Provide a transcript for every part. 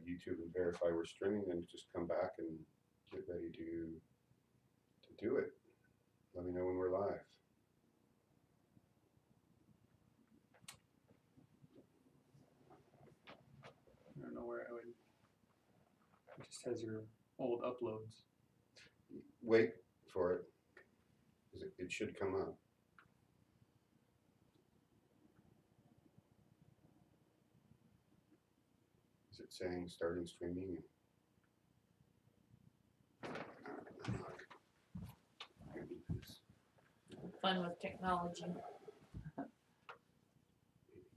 YouTube and verify we're streaming, then just come back and get ready to do it. Let me know when we're live. I don't know where I would. It just has your old uploads. Wait for it. It should come up. Is it saying starting streaming? Fun with technology.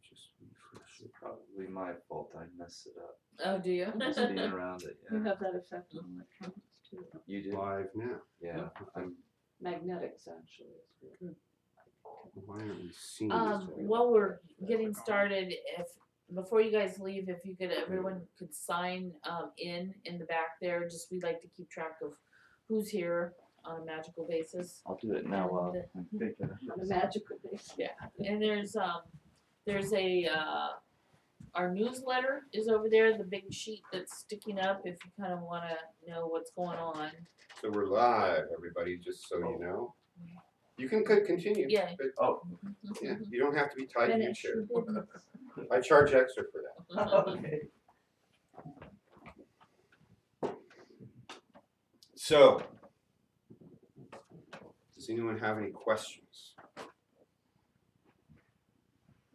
Just refresh It's probably my fault. I messed it up. Oh, do you? Just being around it. You Yeah. have that effect on electronics too. You do? live now. Yeah. I'm Magnetics actually is good. Why aren't we seeing this? While we're getting started, before you guys leave, if you could, everyone could sign in the back there. Just we'd like to keep track of who's here on a magical basis. I'll do it now while I'm thinking. On a magical basis. Yeah, and there's a our newsletter is over there, the big sheet that's sticking up. If you kind of want to know what's going on. So we're live, everybody, just so you know. You can continue. Yeah. But, Oh. yeah, you don't have to be tied to your Finish chair. your business. I charge extra for that. Okay. So, does anyone have any questions?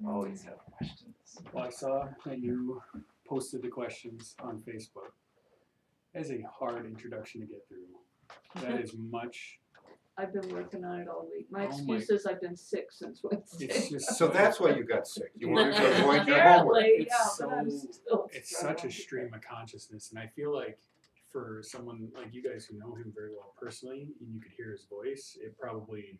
Always have questions. Well, I saw that you posted the questions on Facebook. That's a hard introduction to get through. That is much. I've been working on it all week. My Oh my- excuse is I've been sick since Wednesday. It's just So that's why you got sick. You wanted to avoid your homework. Apparently, It's yeah, but I'm so- still it's such a struggling. stream of consciousness, and I feel like for someone like you guys who know him very well personally, and you could hear his voice, it probably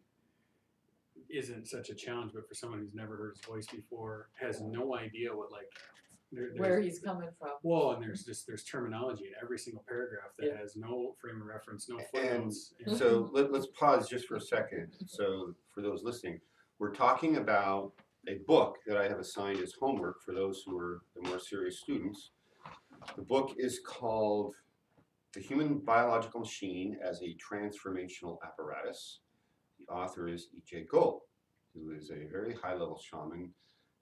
isn't such a challenge. But for someone who's never heard his voice before, has no idea what Where he's coming from. well, and there's terminology in every single paragraph that has no frame of reference, no footnotes. and- So let's pause just for a second. So for those listening, we're talking about a book that I have assigned as homework for those who are the more serious students. The book is called The Human Biological Machine as a Transformational Apparatus. The author is E.J. Gold, who is a very high-level shaman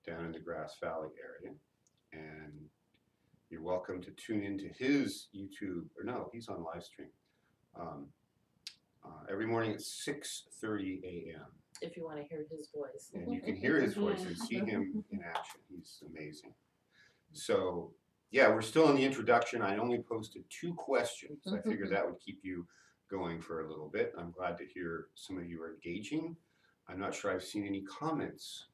down in the Grass Valley area. And you're welcome to tune into his YouTube, or no, he's on live stream. Every morning at 6:30 a.m. If you want to hear his voice. And you can hear his voice and see him in action. He's amazing. So, yeah, we're still in the introduction. I only posted 2 questions. I figured that would keep you going for a little bit. I'm glad to hear some of you are engaging. I'm not sure I've seen any comments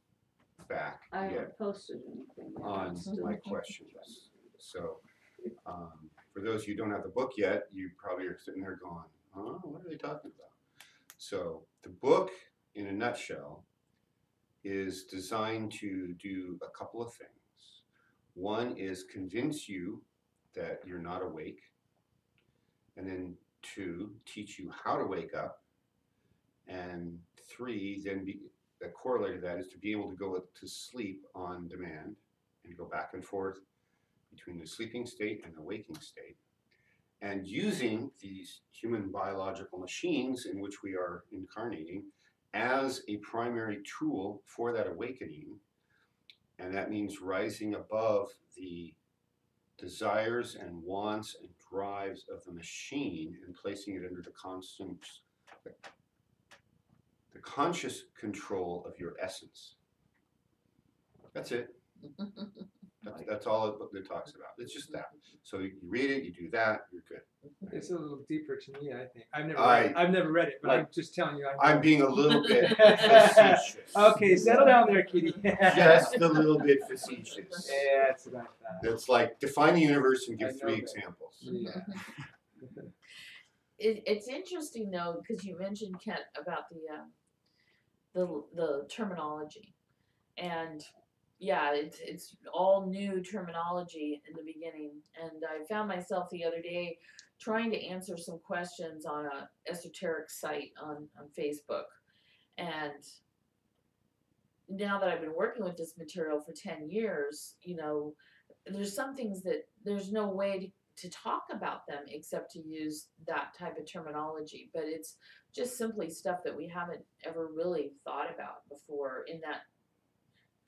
back I yet haven't posted anything yet. on I'm still my thinking. questions. So, for those of you who don't have the book yet, you probably are sitting there going, huh, what are they talking about? So, the book, in a nutshell, is designed to do a couple of things. One is convince you that you're not awake, and then 2, teach you how to wake up, and 3, then the corollary to that is to be able to go to sleep on demand and go back and forth between the sleeping state and the waking state. And using these human biological machines in which we are incarnating as a primary tool for that awakening. And that means rising above the desires and wants and drives of the machine and placing it under the conscious control of your essence. That's it. That's all it talks about. It's just that. So you read it, you do that, you're good. It's a little deeper to me, I think. I've never read it, but like- I'm just telling you. I'm being a little bit facetious. Okay, settle down there, kitty. Just a little bit facetious. Yeah, that's what I thought. It's like define the universe and I give know 3 that. examples. Yeah. It's interesting though, because you mentioned, Kent, about the terminology, and yeah, it's all new terminology in the beginning. And I found myself the other day trying to answer some questions on a esoteric site on Facebook, and now that I've been working with this material for 10 years, you know, there's some things that there's no way to talk about them except to use that type of terminology, but it's just simply stuff that we haven't ever really thought about before in that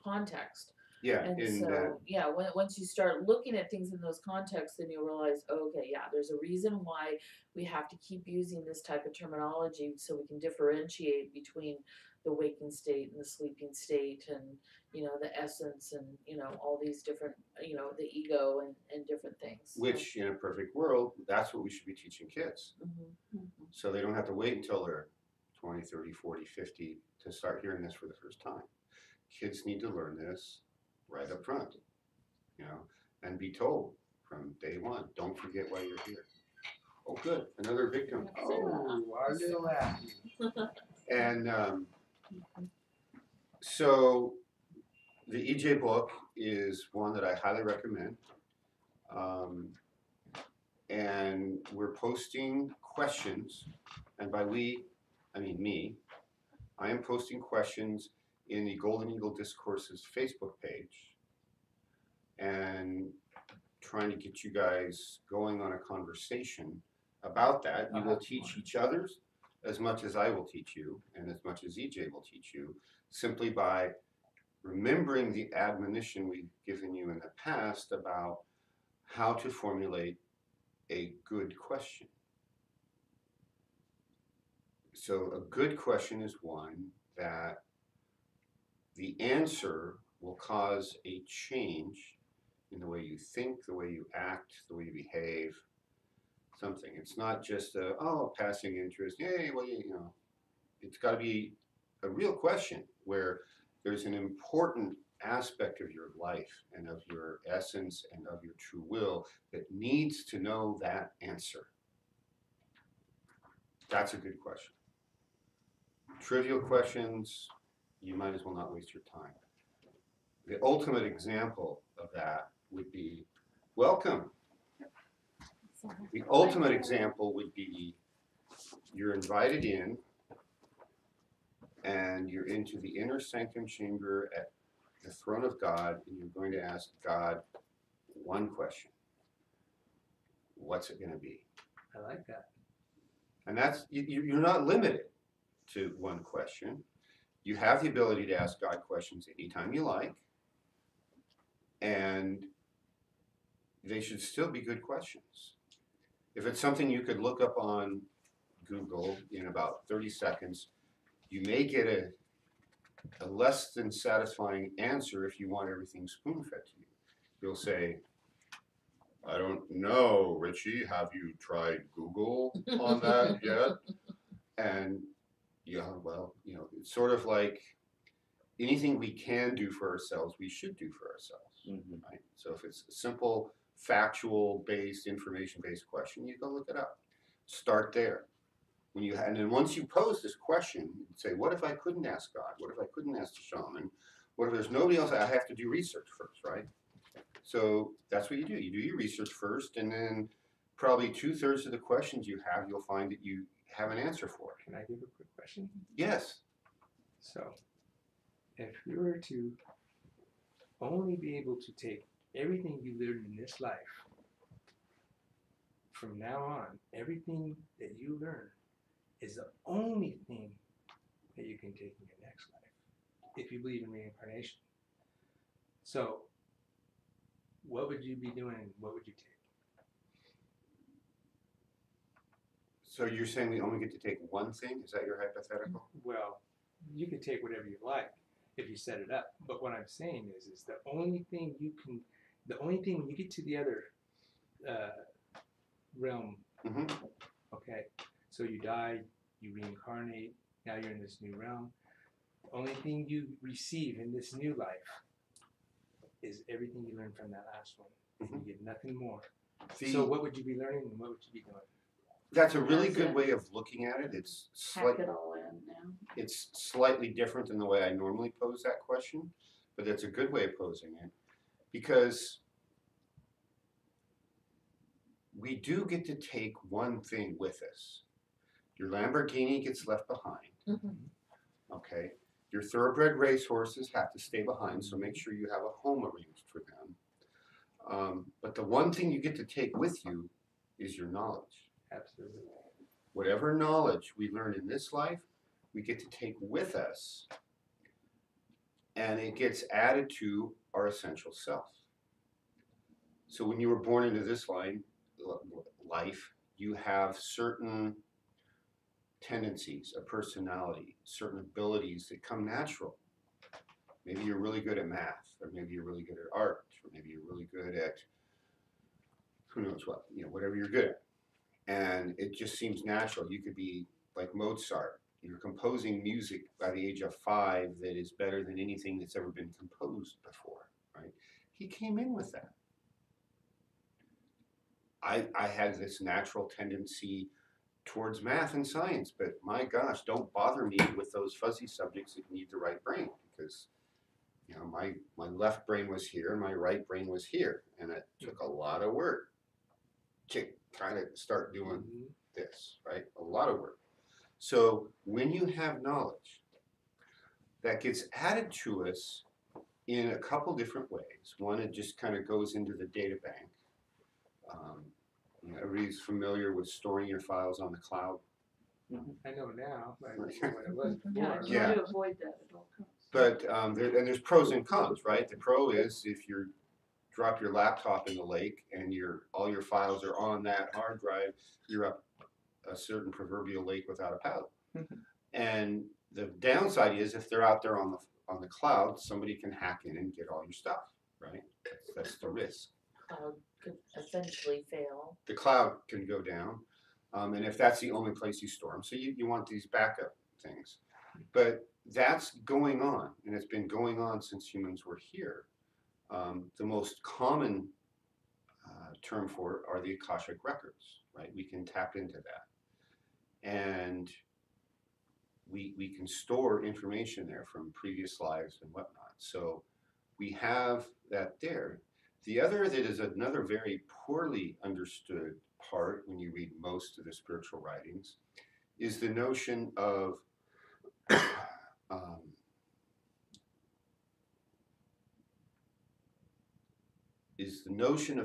context. Yeah, And in so, that, yeah, once you start looking at things in those contexts, then you realize, oh, okay, yeah, there's a reason why we have to keep using this type of terminology so we can differentiate between the waking state and the sleeping state, and the essence, and all these different, the ego, and different things. which in a perfect world, that's what we should be teaching kids. Mhm. So they don't have to wait until they're 20, 30, 40, 50 to start hearing this for the first time. Kids need to learn this right up front, and be told from day one, don't forget why you're here. Oh, good, another victim. Oh, our little ass. And so the EJ book is one that I highly recommend. And we're posting questions, and by we, I mean me. I am posting questions in the Golden Eagle Discourses Facebook page and trying to get you guys going on a conversation about that. You will teach each other's as much as I will teach you, and as much as EJ will teach you, simply by remembering the admonition we've given you in the past about how to formulate a good question. So a good question is one that the answer will cause a change in the way you think, the way you act, the way you behave, something. It's not just a passing interest, yay, well, it's got to be a real question where there's an important aspect of your life and of your essence and of your true will that needs to know that answer. That's a good question. Trivial questions, you might as well not waste your time. The ultimate example of that would be, welcome. The ultimate example would be, you're invited in, and you're into the inner sanctum chamber at the throne of God, and you're going to ask God one question. What's it going to be? I like that. And that's, you're not limited to one question. You have the ability to ask God questions anytime you like, and they should still be good questions. If it's something you could look up on Google in about 30 seconds, you may get a less than satisfying answer if you want everything spoon-fed to you. You'll say, I don't know, Richie, have you tried Google on that yet? And yeah, well, it's sort of like anything we can do for ourselves, we should do for ourselves, right? So if it's a simple, factual-based, information-based question, you go look it up. Start there. And then once you pose this question, you say, what if I couldn't ask God? What if I couldn't ask the shaman? What if there's nobody else? I have to do research first, right? So that's what you do. You do your research first, and then probably 2/3 of the questions you have, you'll find that you have an answer for. Can I give a quick question? Yes. So, if you were to only be able to take everything you learned in this life, from now on, everything that you learn is the only thing that you can take in your next life, if you believe in reincarnation. So, what would you be doing and what would you take? So you're saying we only get to take one thing? Is that your hypothetical? Well, you can take whatever you like if you set it up. But what I'm saying is the only thing when you get to the other realm, okay, so you die, you reincarnate, now you're in this new realm. The only thing you receive in this new life is everything you learned from that last one. You get nothing more. So what would you be learning and what would you be doing? That's a really good way of looking at it. Pack it all in now. It's slightly different than the way I normally pose that question, but it's a good way of posing it, because we do get to take one thing with us. Your Lamborghini gets left behind, okay? Your thoroughbred racehorses have to stay behind, so make sure you have a home arranged for them. But the one thing you get to take with you is your knowledge. Absolutely. Whatever knowledge we learn in this life, we get to take with us, and it gets added to our essential self. So when you were born into this life, you have certain tendencies, a personality, certain abilities that come natural. Maybe you're really good at math, or maybe you're really good at art, or maybe you're really good at who knows what, whatever you're good at. And it just seems natural. You could be like Mozart. You're composing music by the age of 5 that is better than anything that's ever been composed before, right? He came in with that. I had this natural tendency towards math and science, but my gosh, don't bother me with those fuzzy subjects that need the right brain, because my left brain was here and my right brain was here, and it took a lot of work to kind of start doing this, right? A lot of work. So when you have knowledge, that gets added to us in a couple different ways. One, it just kind of goes into the data bank. Everybody's familiar with storing your files on the cloud. I know now, but I don't know what it was Yeah, before. try to avoid that at all costs. But there's pros and cons, right? The pro is if you drop your laptop in the lake and all your files are on that hard drive, you're up a certain proverbial lake without a paddle. And the downside is if they're out there on the cloud, somebody can hack in and get all your stuff, right? That's the risk. Cloud could essentially fail. The cloud can go down, and if that's the only place you store them, so you want these backup things. But that's going on, and it's been going on since humans were here. The most common term for it are the Akashic records, right? We can tap into that, and we can store information there from previous lives and whatnot. So we have that there. The other that is another very poorly understood part when you read most of the spiritual writings is the notion of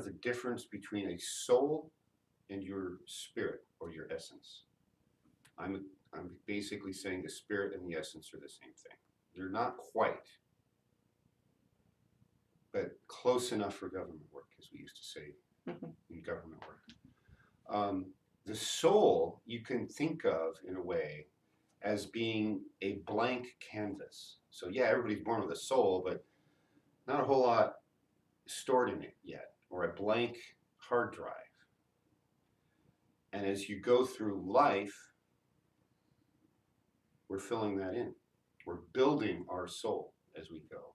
the difference between a soul and your spirit or your essence. I'm basically saying the spirit and the essence are the same thing. They're not quite, but close enough for government work, as we used to say in government work. The soul you can think of in a way as being a blank canvas. So yeah, everybody's born with a soul, but not a whole lot stored in it yet, or a blank hard drive. And as you go through life, we're filling that in. We're building our soul as we go.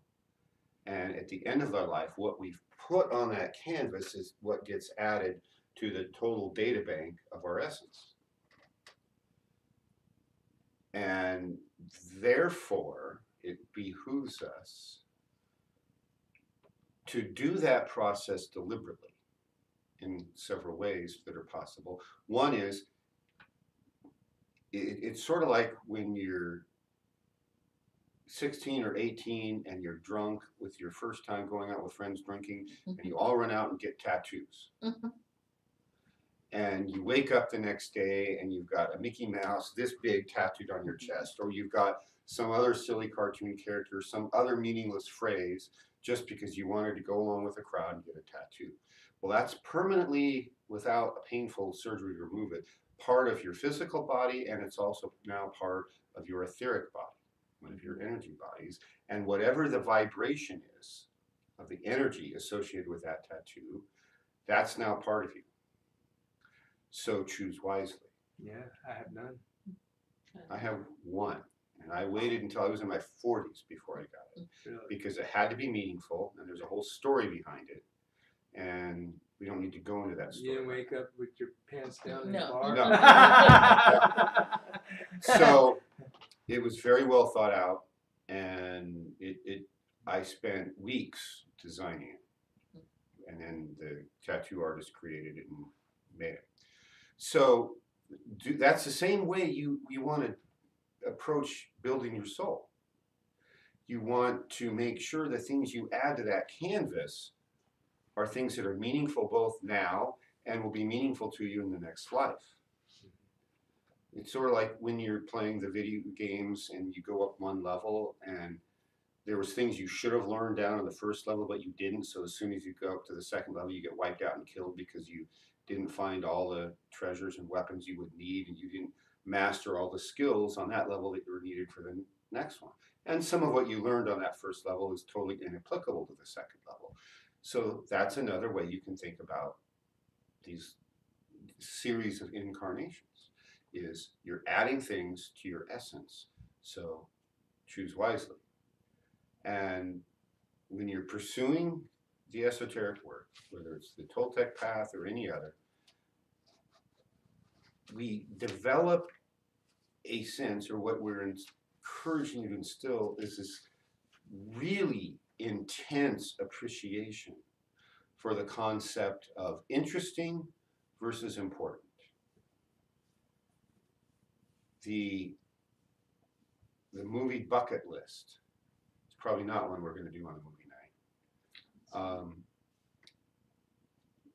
And at the end of our life, what we've put on that canvas is what gets added to the total data bank of our essence. And therefore, it behooves us to do that process deliberately in several ways that are possible. One is, it's sort of like when you're 16 or 18 and you're drunk with your first time going out with friends drinking, and you all run out and get tattoos. And you wake up the next day and you've got a Mickey Mouse this big tattooed on your chest, or you've got some other silly cartoon character, some other meaningless phrase, just because you wanted to go along with the crowd and get a tattoo. Well, that's permanently, without a painful surgery to remove it, part of your physical body, and it's also now part of your etheric body, one of your energy bodies. And whatever the vibration is of the energy associated with that tattoo, that's now part of you. So choose wisely. Yeah, I have none. I have one, and I waited until I was in my 40s before I got it, Really. because it had to be meaningful, and there's a whole story behind it, and we don't need to go into that story. You didn't wake up with your pants down in No. the bar? No. So it was very well thought out, and I spent weeks designing it, and then the tattoo artist created it and made it. So that's the same way you want to approach building your soul. You want to make sure the things you add to that canvas are things that are meaningful both now and will be meaningful to you in the next life. It's sort of like when you're playing the video games and you go up one level and there was things you should have learned down on the first level but you didn't, so as soon as you go up to the second level you get wiped out and killed because you didn't find all the treasures and weapons you would need, and you didn't master all the skills on that level that were needed for the next one. And some of what you learned on that first level is totally inapplicable to the second level. So that's another way you can think about these series of incarnations, is you're adding things to your essence. So choose wisely. And when you're pursuing the esoteric work, whether it's the Toltec path or any other, we develop a sense, or what we're encouraging you to instill is this really intense appreciation for the concept of interesting versus important. The movie bucket list, it's probably not one we're going to do on a movie night.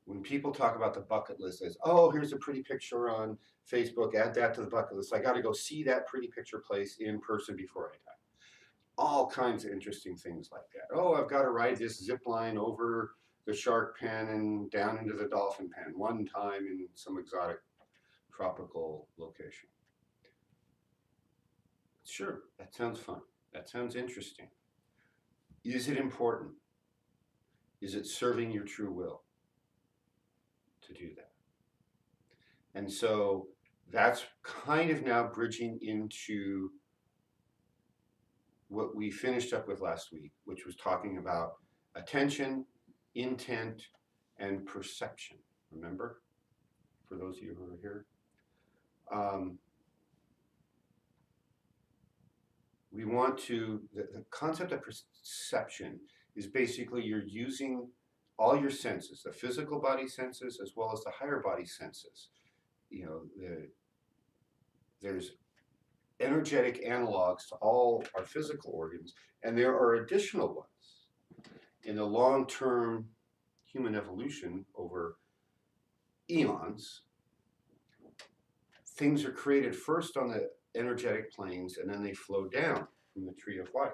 When people talk about the bucket list as, oh, here's a pretty picture on Facebook, add that to the bucket list. I got to go see that pretty picture place in person before I die. All kinds of interesting things like that. Oh, I've got to ride this zip line over the shark pen and down into the dolphin pen one time in some exotic tropical location. Sure, that sounds fun. That sounds interesting. Is it important? Is it serving your true will to do that? And so that's kind of now bridging into what we finished up with last week, which was talking about attention, intent, and perception. Remember? For those of you who are here. We want to, the concept of perception is basically you're using all your senses, the physical body senses as well as the higher body senses. You know, there's energetic analogs to all our physical organs, and there are additional ones. In the long-term human evolution over eons, things are created first on the energetic planes and then they flow down from the tree of life,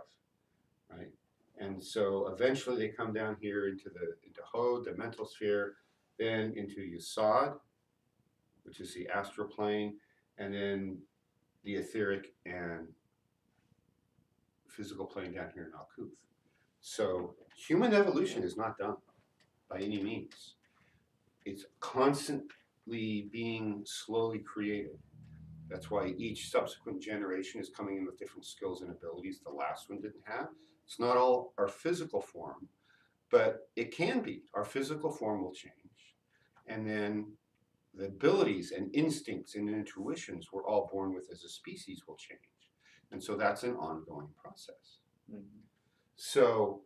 right? And so eventually they come down here into Hod, the mental sphere, then into Yesod, which is the astral plane, and then the etheric and physical plane down here in Alkuth. So human evolution is not done by any means. It's constantly being slowly created. That's why each subsequent generation is coming in with different skills and abilities the last one didn't have. It's not all our physical form, but it can be. Our physical form will change. And then the abilities and instincts and intuitions we're all born with as a species will change. And so that's an ongoing process. Mm-hmm. So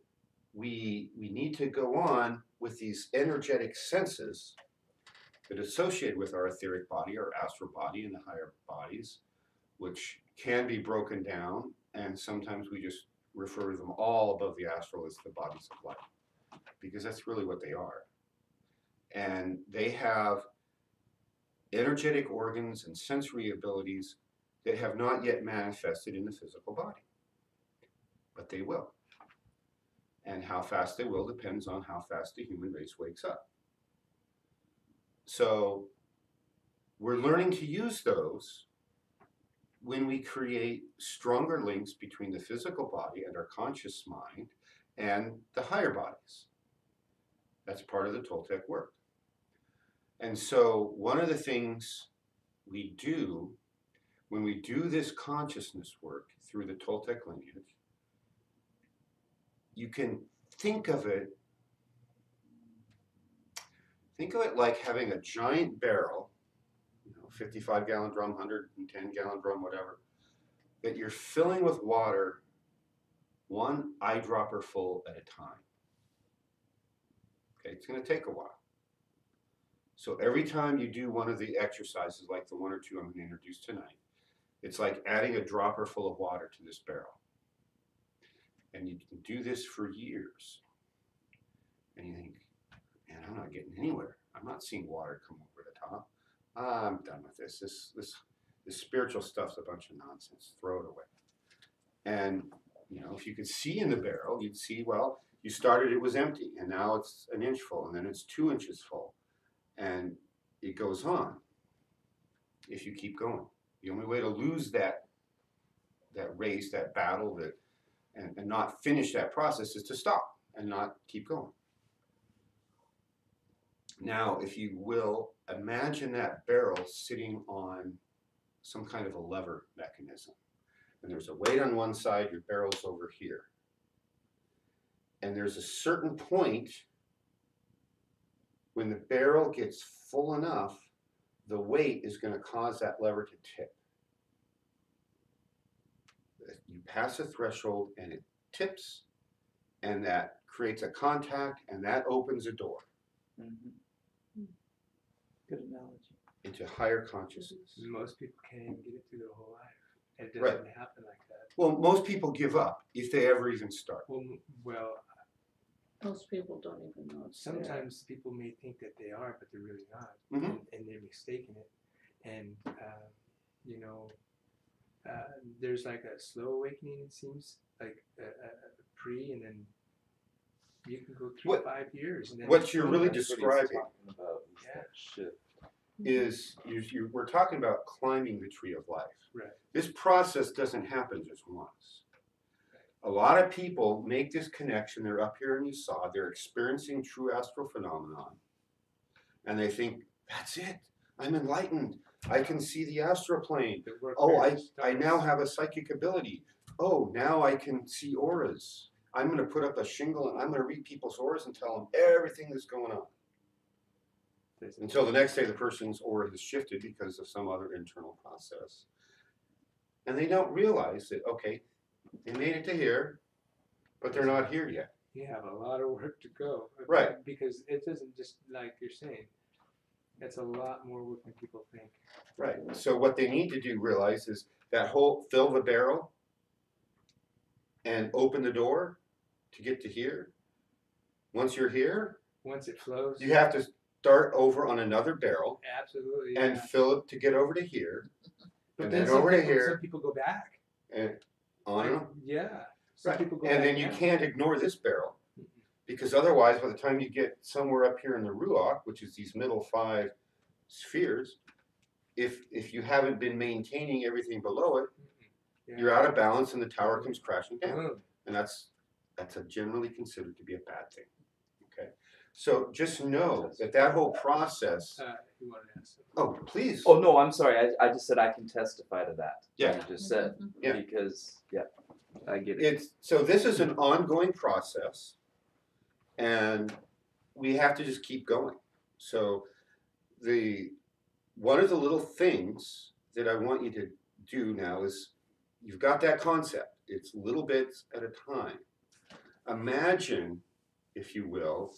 we need to go on with these energetic senses that associate with our etheric body, our astral body, and the higher bodies, which can be broken down, and sometimes we just refer to them all above the astral as the bodies of light, because that's really what they are. And they have energetic organs and sensory abilities that have not yet manifested in the physical body, but they will. And how fast they will depends on how fast the human race wakes up. So we're learning to use those when we create stronger links between the physical body and our conscious mind and the higher bodies. That's part of the Toltec work. And so one of the things we do when we do this consciousness work through the Toltec lineage, you can think of it like having a giant barrel, 55-gallon drum, 110-gallon drum, whatever, that you're filling with water one eyedropper full at a time. Okay, it's going to take a while. So every time you do one of the exercises, like the one or two I'm going to introduce tonight, it's like adding a dropper full of water to this barrel. And you can do this for years. And you think, man, I'm not getting anywhere. I'm not seeing water come over the top. I'm done with this. This spiritual stuff's a bunch of nonsense. Throw it away. And you know, if you could see in the barrel, you'd see, well, you started, it was empty, and now it's an inch full, and then it's 2 inches full. And it goes on if you keep going. The only way to lose that race, that battle, and not finish that process is to stop and not keep going. Now, if you will, imagine that barrel sitting on some kind of a lever mechanism. And there's a weight on one side, your barrel's over here. And there's a certain point when the barrel gets full enough, the weight is going to cause that lever to tip. You pass a threshold and it tips, and that creates a contact, and that opens a door. Mm-hmm. Good analogy. Into higher consciousness. Most people can't even get it through their whole life. It doesn't Right. happen like that. Well, most people give up if they ever even start. Well, Most people don't even know it's there. sometimes people may think that they are, but they're really not, Mhm. and they're mistaken it. And there's like a slow awakening. It seems like a pre, and then you can go through What- 5 years. And then What you're really That's what he's describing talking about is Yeah. that shift. is we're talking about climbing the tree of life. Right. This process doesn't happen just once. A lot of people make this connection. They're up here and you saw, they're experiencing true astral phenomenon. And they think, that's it. I'm enlightened. I can see the astral plane. The work Oh, there I now starts. have a psychic ability. Oh, now I can see auras. I'm going to put up a shingle and I'm going to read people's auras and tell them everything that's going on. Until the next day, the person's aura has shifted because of some other internal process. And they don't realize that, okay, they made it to here, but they're not here yet. You have a lot of work to go. Right. Because it doesn't just like you're saying. It's a lot more work than people think. Right. So what they need to do, realize, is that whole fill the barrel and open the door to get to here. Once you're here, Once it flows. you have to start over on another barrel Absolutely. and Yeah. fill it to get over to here, But and then then some over to people, here. some people go back. and on and on. Yeah. Some Right. people go And back then you down. can't ignore this barrel, because otherwise, by the time you get somewhere up here in the Ruach, which is these middle 5 spheres, if you haven't been maintaining everything below it, Yeah. you're out of balance and the tower comes crashing down. Boom. And that's generally considered to be a bad thing. Okay, so just know that whole process. You wanted to ask something? Oh, please. Oh no, I'm sorry. I just said I can testify to that. Yeah. You just said Yeah. because I get it. So this is an ongoing process, and we have to just keep going. So one of the little things that I want you to do now is, you've got that concept. It's little bits at a time. Imagine, if you will,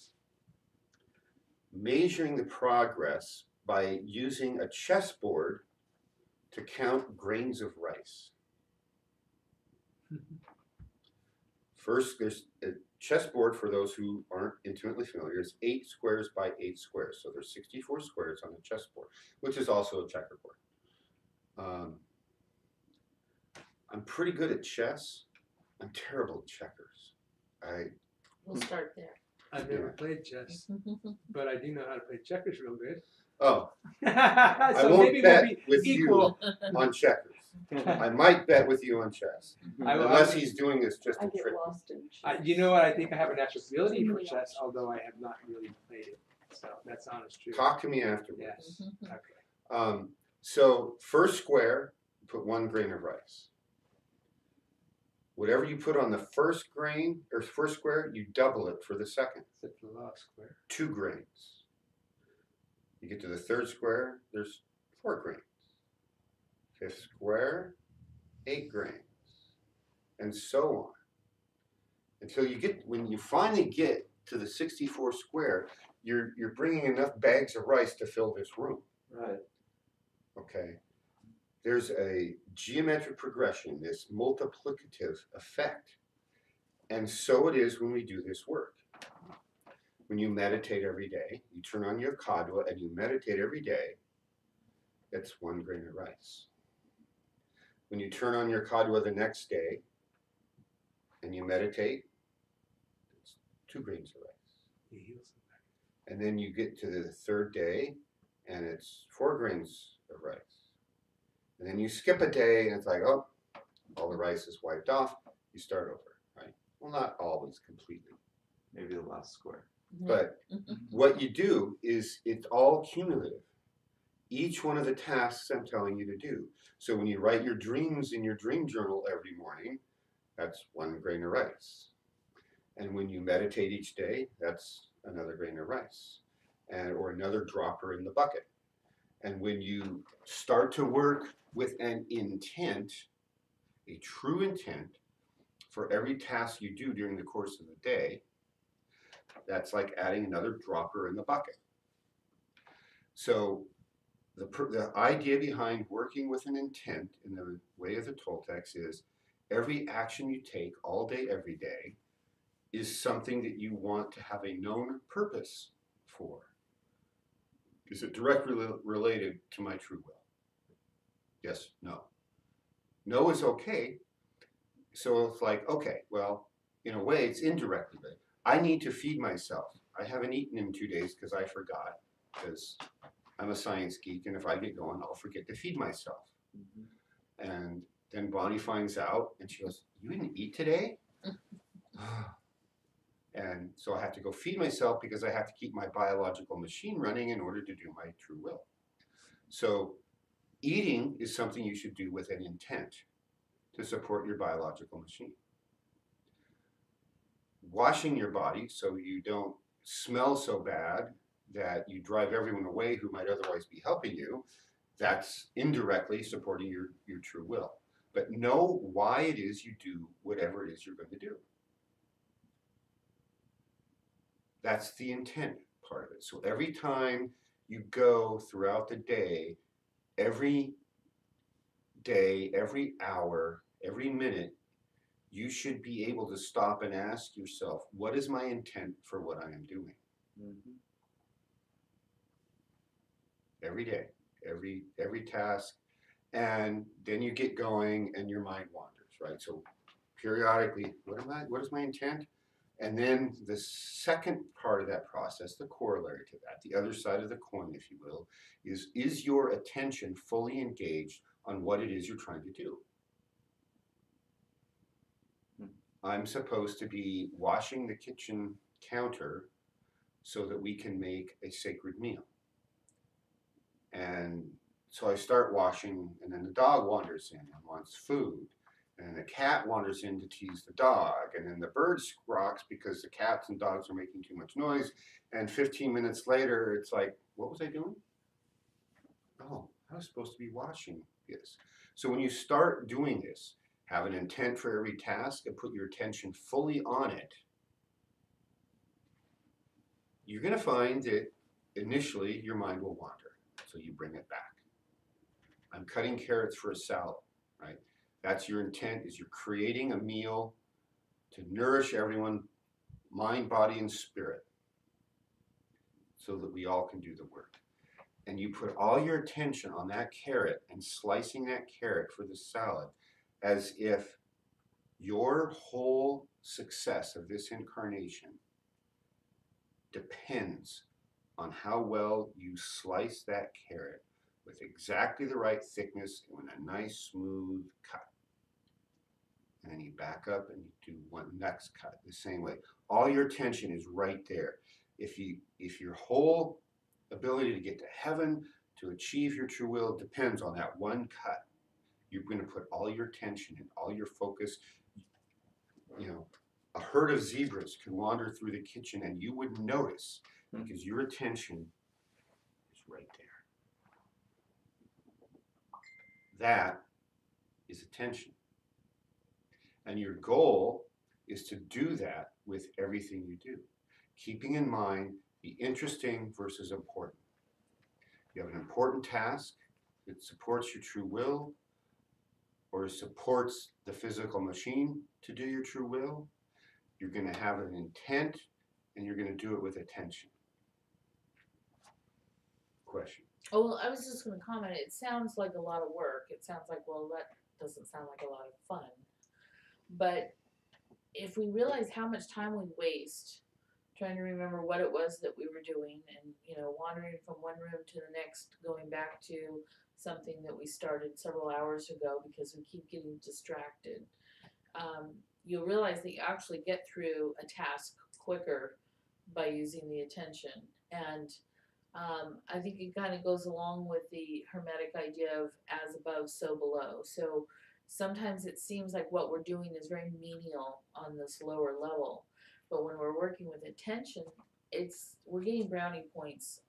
measuring the progress by using a chessboard to count grains of rice. First, there's a chessboard, for those who aren't intimately familiar, is 8 squares by 8 squares. So there's 64 squares on the chessboard, which is also a checkerboard. I'm pretty good at chess. I'm terrible at checkers. We'll start there. I've never Yeah. played chess, but I do know how to play checkers real good. Oh, So I won't maybe bet we'll be with equal. you on checkers. I might bet with you on chess, I will- unless he's doing this just I to get trick me. lost in chess. You know what? I think I have a natural ability for Somebody chess, else. although I have not really played it. So that's honest truth. Talk to me afterwards. Yes. Okay. So first square, put 1 grain of rice. Whatever you put on the first grain or first square, you double it for the second. Except for the law of square. 2 grains. You get to the third square, there's 4 grains. 5th square, 8 grains, and so on. Until when you finally get to the 64 square, you're bringing enough bags of rice to fill this room. Right. Okay. There's a geometric progression, this multiplicative effect. And so it is when we do this work. when you meditate every day, you turn on your kadwa and you meditate every day, that's 1 grain of rice. When you turn on your kadwa the next day and you meditate, it's 2 grains of rice. You heal somebody. And then you get to the 3rd day and it's 4 grains of rice. And then you skip a day and it's like, oh, all the rice is wiped off. You start over, right? Well, not always completely. Maybe the last square. But what you do is it's all cumulative. Each one of the tasks I'm telling you to do. So when you write your dreams in your dream journal every morning, that's 1 grain of rice. And when you meditate each day, that's another grain of rice, or another dropper in the bucket. And when you start to work with an intent, a true intent, for every task you do during the course of the day, that's like adding another dropper in the bucket. So the idea behind working with an intent in the way of the Toltecs is every action you take all day, every day, is something that you want to have a known purpose for. Is it directly related to my true will? Yes, no. No is okay. So it's like, okay, well, in a way, it's indirectly related. I need to feed myself. I haven't eaten in 2 days because I forgot, because I'm a science geek, and if I get going, I'll forget to feed myself. And then Bonnie finds out, and she goes, you didn't eat today? And so I have to go feed myself because I have to keep my biological machine running in order to do my true will. So eating is something you should do with an intent to support your biological machine. Washing your body so you don't smell so bad that you drive everyone away who might otherwise be helping you, that's indirectly supporting your true will. But know why it is you do whatever it is you're going to do. That's the intent part of it. So every time you go throughout the day, every hour, every minute, you should be able to stop and ask yourself, what is my intent for what I am doing? Every day, every task. And then you get going and your mind wanders, right? So periodically, what is my intent? And then the second part of that process, the corollary to that, the other side of the coin, if you will, is your attention fully engaged on what it is you're trying to do? I'm supposed to be washing the kitchen counter so that we can make a sacred meal. And so I start washing, and then the dog wanders in and wants food. And the cat wanders in to tease the dog. And then the bird squawks because the cats and dogs are making too much noise. And 15 minutes later, it's like, what was I doing? Oh, I was supposed to be washing this. So when you start doing this, have an intent for every task and put your attention fully on it, you're going to find that initially your mind will wander. So you bring it back. I'm cutting carrots for a salad, right? That's your intent, is you're creating a meal to nourish everyone, mind, body, and spirit, so that we all can do the work. And you put all your attention on that carrot and slicing that carrot for the salad as if your whole success of this incarnation depends on how well you slice that carrot with exactly the right thickness and with a nice smooth cut. And then you back up and you do one next cut the same way. All your attention is right there. If your whole ability to get to heaven, to achieve your true will, depends on that one cut, you're going to put all your attention and all your focus. You know, a herd of zebras can wander through the kitchen and you wouldn't notice because your attention is right there. That is attention. And your goal is to do that with everything you do, keeping in mind the interesting versus important. You have an important task that supports your true will or supports the physical machine to do your true will. You're going to have an intent and you're going to do it with attention. Question. Oh, well, I was just gonna comment, it sounds like a lot of work, it sounds like, well, that doesn't sound like a lot of fun. But if we realize how much time we waste trying to remember what it was that we were doing and, you know, wandering from one room to the next, going back to something that we started several hours ago because we keep getting distracted, you'll realize that you actually get through a task quicker by using the attention. And I think it kind of goes along with the Hermetic idea of as above, so below. So sometimes it seems like what we're doing is very menial on this lower level, but when we're working with attention, we're getting brownie points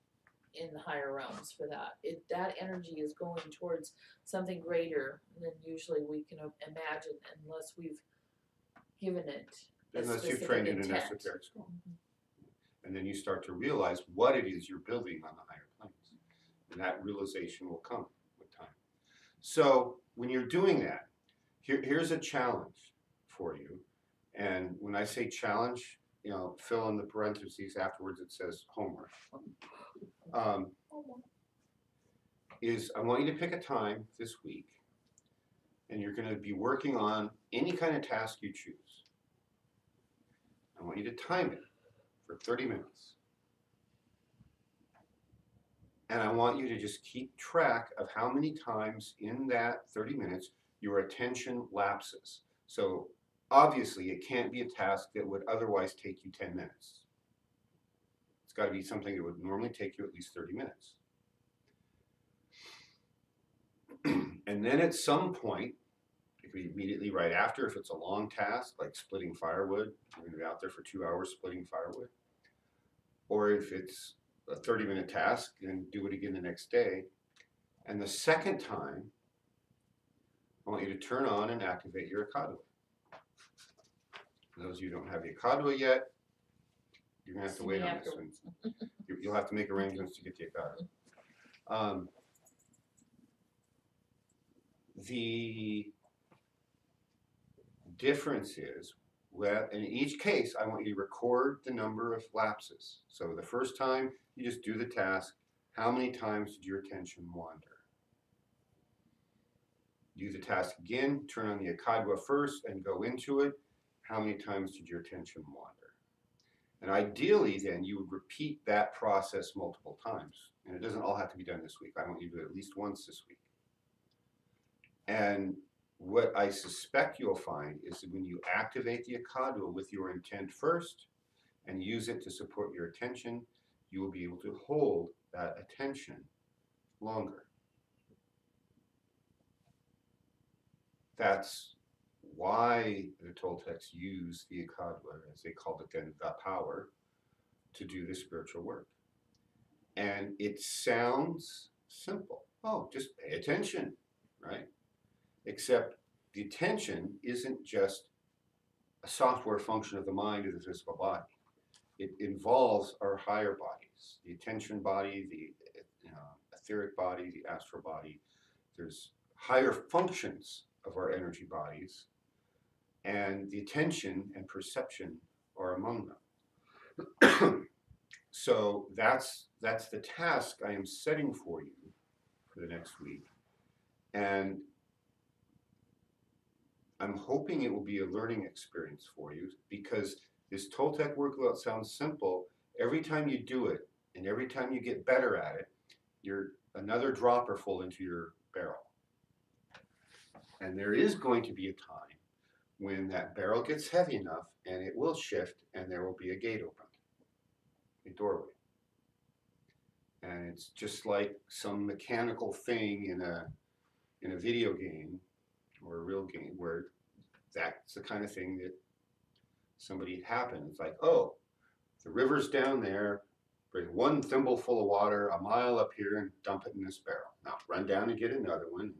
in the higher realms for that. That energy is going towards something greater than usually we can imagine unless we've given it a Unless you've specific trained in an intent. esoteric school. And then you start to realize what it is you're building on the higher planes. And that realization will come with time. So when you're doing that, here's a challenge for you. And when I say challenge, you know, fill in the parentheses afterwards, it says homework. Is I want you to pick a time this week, and you're going to be working on any kind of task you choose. I want you to time it for 30 minutes. And I want you to just keep track of how many times in that 30 minutes your attention lapses. So obviously it can't be a task that would otherwise take you 10 minutes. It's got to be something that would normally take you at least 30 minutes. And then at some point, it could be immediately right after if it's a long task, like splitting firewood, you're going to be out there for 2 hours splitting firewood. Or if it's a 30-minute task, then do it again the next day. And the second time, I want you to turn on and activate your Akadua. For those of you who don't have the Akadua yet, you're going to have to wait on this one. You'll have to make arrangements to get the Akadua. The difference is, well, in each case, I want you to record the number of lapses. So the first time, you just do the task. How many times did your attention wander? Do the task again, turn on the Akadua first and go into it. How many times did your attention wander? And ideally, then, you would repeat that process multiple times. And it doesn't all have to be done this week. I want you to do it at least once this week. And what I suspect you'll find is that when you activate the Akadua with your intent first and use it to support your attention, you will be able to hold that attention longer. That's why the Toltecs use the Akadua, as they called it then, the power, to do the spiritual work. And it sounds simple. Oh, just pay attention, right? Except the attention isn't just a software function of the mind or the physical body. It involves our higher bodies, the attention body, the etheric body, the astral body. There's higher functions of our energy bodies, and the attention and perception are among them. So that's the task I am setting for you for the next week. And I'm hoping it will be a learning experience for you, because this Toltec workload sounds simple. Every time you do it, and every time you get better at it, you're another dropper full into your barrel. And there is going to be a time when that barrel gets heavy enough, and it will shift, and there will be a gate opened, a doorway. And it's just like some mechanical thing in a video game or a real game, where that's the kind of thing that somebody happened. It's like, oh, the river's down there, bring one thimble full of water a mile up here and dump it in this barrel. Now run down and get another one.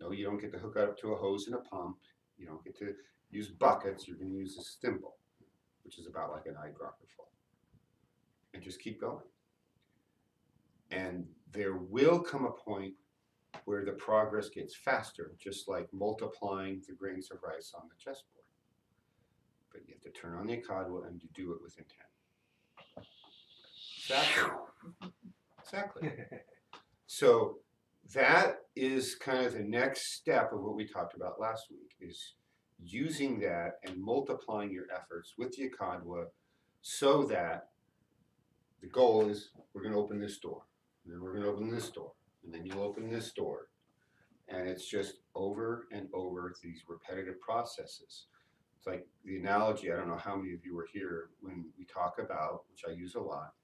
No, you don't get to hook up to a hose and a pump. You don't get to use buckets. You're going to use a thimble, which is about like an eyedropper full. And just keep going. And there will come a point where the progress gets faster, just like multiplying the grains of rice on the chessboard. But you have to turn on the Akadua and to do it with intent. Exactly. Exactly. So that is kind of the next step of what we talked about last week, is using that and multiplying your efforts with the Akadwa so that the goal is we're going to open this door, and then we're going to open this door, and then you'll open this door. And it's just over and over these repetitive processes. It's like the analogy, I don't know how many of you were here when we talk about, which I use a lot,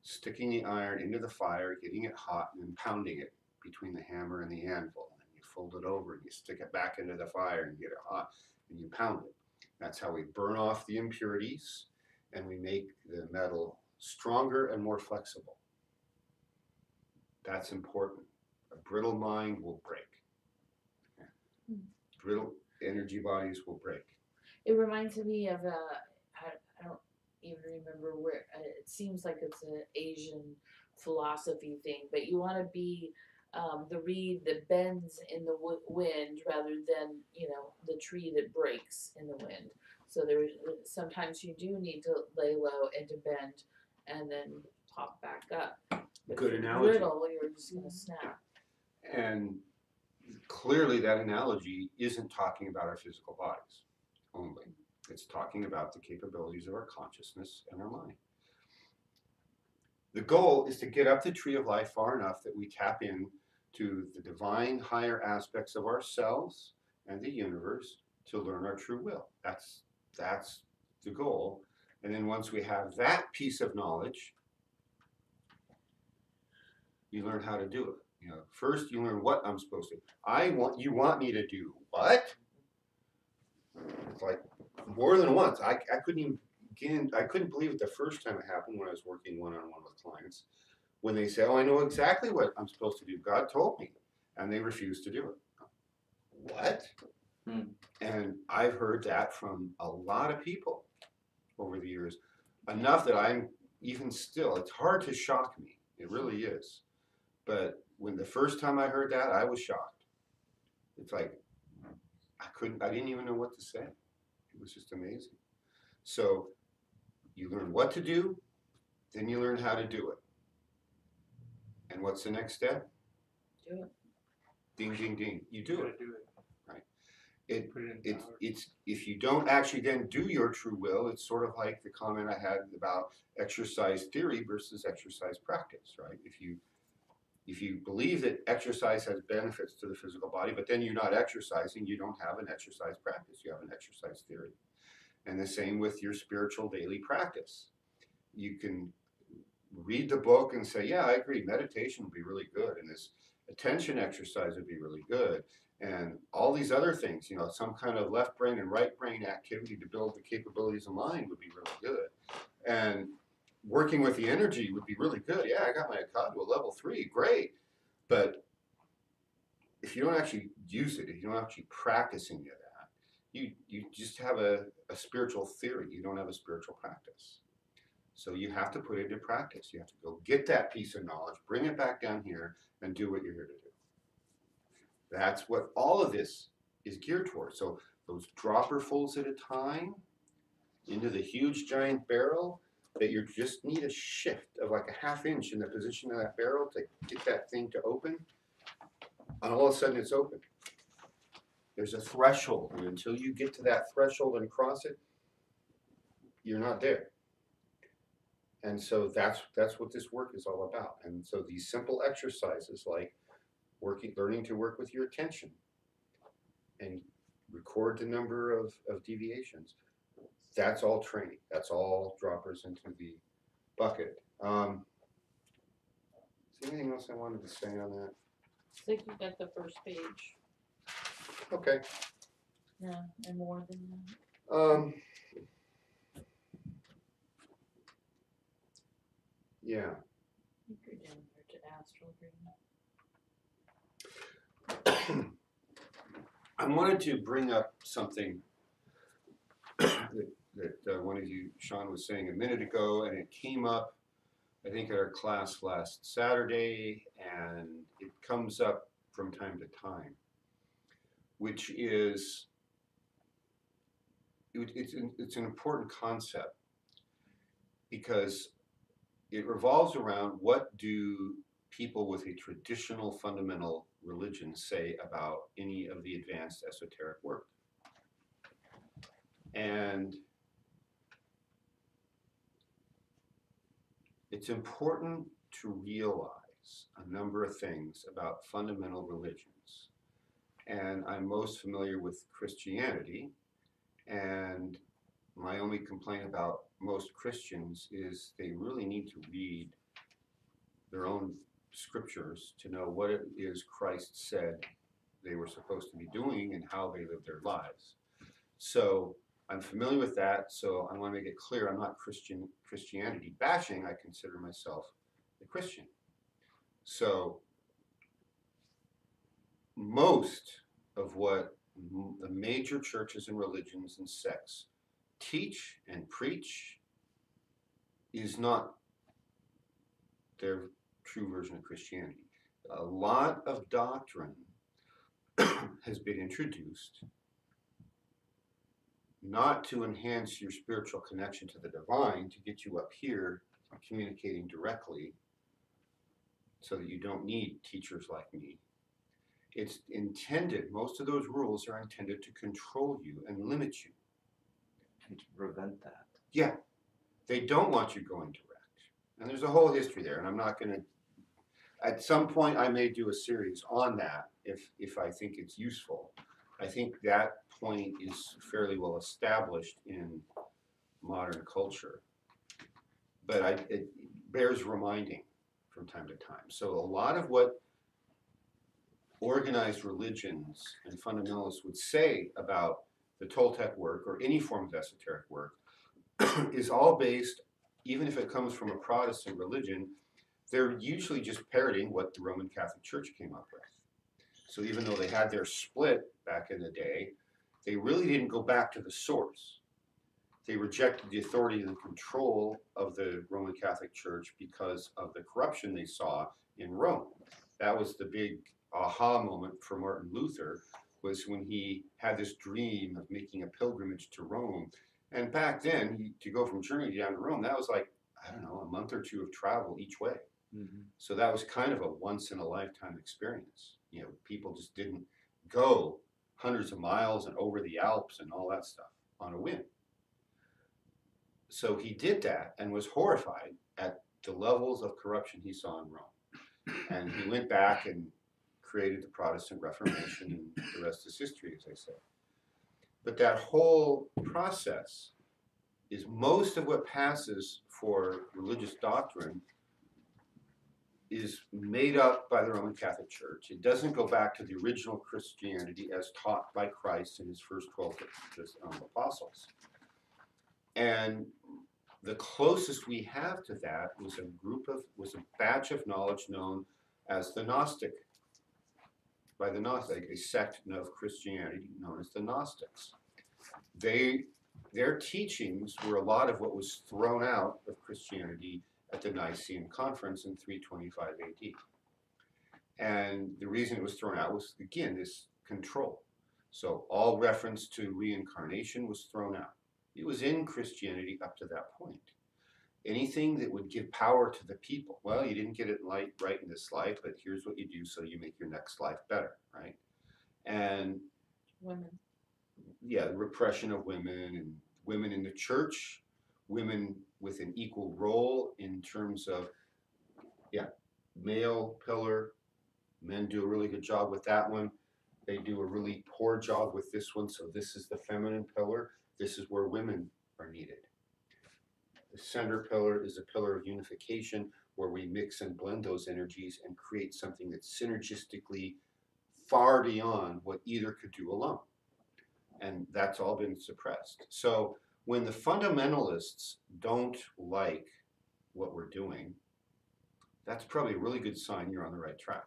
sticking the iron into the fire, getting it hot, and then pounding it between the hammer and the anvil. And you fold it over and you stick it back into the fire and get it hot and you pound it. That's how we burn off the impurities and we make the metal stronger and more flexible. That's important. A brittle mind will break. Brittle energy bodies will break. It reminds me of I don't even remember where. It seems like it's an Asian philosophy thing, but you want to be the reed that bends in the wind rather than the tree that breaks in the wind. So there sometimes you do need to lay low and to bend, and then pop back up. But Good if you're analogy. brittle, you're just gonna snap. And clearly that analogy isn't talking about our physical bodies only. It's talking about the capabilities of our consciousness and our mind. The goal is to get up the tree of life far enough that we tap in to the divine higher aspects of ourselves and the universe to learn our true will. That's the goal. And then once we have that piece of knowledge, you learn how to do it. First you learn what I'm supposed to. You want me to do what? It's like more than once. I couldn't believe it the first time it happened when I was working one-on-one with clients. When they say, "Oh, I know exactly what I'm supposed to do. God told me," and they refuse to do it. What? And I've heard that from a lot of people over the years, enough that I'm even still. It's hard to shock me. It really is. But when the first time I heard that, I was shocked. It's like I didn't even know what to say. It was just amazing. So you learn what to do, then you learn how to do it. And what's the next step? Do it. Ding, ding, ding. You do it. Do it. Right. Put it in power. It's if you don't actually then do your true will, it's sort of like the comment I had about exercise theory versus exercise practice, right? If you believe that exercise has benefits to the physical body, but then you're not exercising, you don't have an exercise practice, you have an exercise theory. And the same with your spiritual daily practice. You can read the book and say, yeah, I agree, meditation would be really good, and this attention exercise would be really good, and all these other things, some kind of left brain and right brain activity to build the capabilities of mind would be really good. And working with the energy would be really good. Yeah, I got my Akadwa level 3, great. But if you don't actually use it, if you don't actually practice any of that, you just have a spiritual theory. You don't have a spiritual practice. So you have to put it into practice. You have to go get that piece of knowledge, bring it back down here, and do what you're here to do. That's what all of this is geared towards. So those dropperfuls at a time into the huge giant barrel, that you just need a shift of like a ½ inch in the position of that barrel to get that thing to open, and all of a sudden it's open. There's a threshold, and until you get to that threshold and cross it, you're not there. And so that's what this work is all about. And so these simple exercises like learning to work with your attention and record the number of deviations, that's all training. That's all droppers into the bucket. Is there anything else I wanted to say on that? I think you got the first page. Okay. Yeah, and more than that. Yeah. I think you're down there to astral dreaming. I wanted to bring up something that one of you, Sean, was saying a minute ago, and it came up, I think, at our class last Saturday, and it comes up from time to time, which is, it's an important concept, because it revolves around what do people with a traditional fundamental religion say about any of the advanced esoteric work. And it's important to realize a number of things about fundamental religions. And I'm most familiar with Christianity, and my only complaint about most Christians is they really need to read their own scriptures to know what it is Christ said they were supposed to be doing and how they lived their lives. So I'm familiar with that, so I want to make it clear I'm not Christianity bashing. I consider myself a Christian. So most of what the major churches and religions and sects teach and preach is not their true version of Christianity. A lot of doctrine has been introduced not to enhance your spiritual connection to the divine, to get you up here communicating directly so that you don't need teachers like me. It's intended, most of those rules are intended to control you and limit you. And to prevent that. Yeah, they don't want you going direct. And there's a whole history there, and I'm not going to, at some point I may do a series on that if I think it's useful. I think that point is fairly well established in modern culture. But it bears reminding from time to time. So a lot of what organized religions and fundamentalists would say about the Toltec work or any form of esoteric work is all based, even if it comes from a Protestant religion, they're usually just parroting what the Roman Catholic Church came up with. So even though they had their split back in the day, they really didn't go back to the source. They rejected the authority and control of the Roman Catholic Church because of the corruption they saw in Rome. That was the big aha moment for Martin Luther, was when he had this dream of making a pilgrimage to Rome. And back then, to go from Germany down to Rome, that was like, I don't know, a month or two of travel each way. Mm-hmm. So that was kind of a once in a lifetime experience. You know, people just didn't go hundreds of miles and over the Alps and all that stuff on a whim. So he did that and was horrified at the levels of corruption he saw in Rome. And he went back and created the Protestant Reformation, and the rest is history, as I say. But that whole process is most of what passes for religious doctrine is made up by the Roman Catholic Church. It doesn't go back to the original Christianity as taught by Christ and his first 12 apostles. And the closest we have to that was a batch of knowledge known as the Gnostic, by the Gnostic, a sect of Christianity known as the Gnostics. Their teachings were a lot of what was thrown out of Christianity at the Nicene Conference in 325 AD. And the reason it was thrown out was, again, this control. So all reference to reincarnation was thrown out. It was in Christianity up to that point. Anything that would give power to the people, well, you didn't get it right in this life, but here's what you do so you make your next life better, right? And Women. yeah, the repression of women and women in the church, women with an equal role in terms of, yeah, male pillar. Men do a really good job with that one. They do a really poor job with this one. So this is the feminine pillar. This is where women are needed. The center pillar is a pillar of unification where we mix and blend those energies and create something that's synergistically far beyond what either could do alone. And that's all been suppressed. So when the fundamentalists don't like what we're doing, that's probably a really good sign you're on the right track.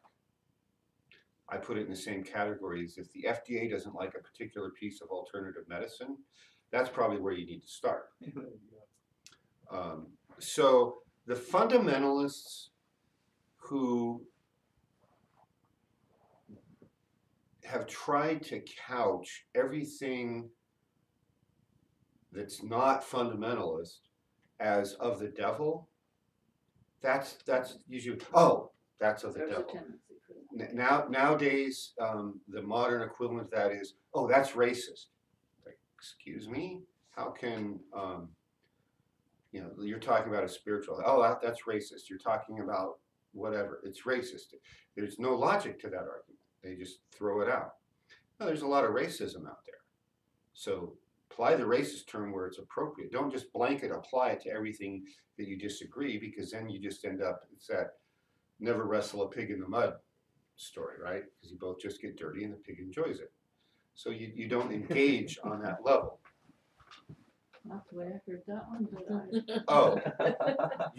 I put it in the same category as if the FDA doesn't like a particular piece of alternative medicine, that's probably where you need to start. So the fundamentalists who have tried to couch everything that's not fundamentalist as of the devil That's usually, that's of the There's a devil. tendency for that. Nowadays, the modern equivalent of that is, that's racist. Like, excuse me? How can, you're talking about a spiritual, that's racist. You're talking about whatever, it's racist. There's no logic to that argument. They just throw it out. No, there's a lot of racism out there. So apply the racist term where it's appropriate. Don't just blanket apply it to everything that you disagree, because then you just end up, it's that never wrestle a pig in the mud story, right? Because you both just get dirty and the pig enjoys it. So you don't engage on that level. Not the way I heard that one, but Oh,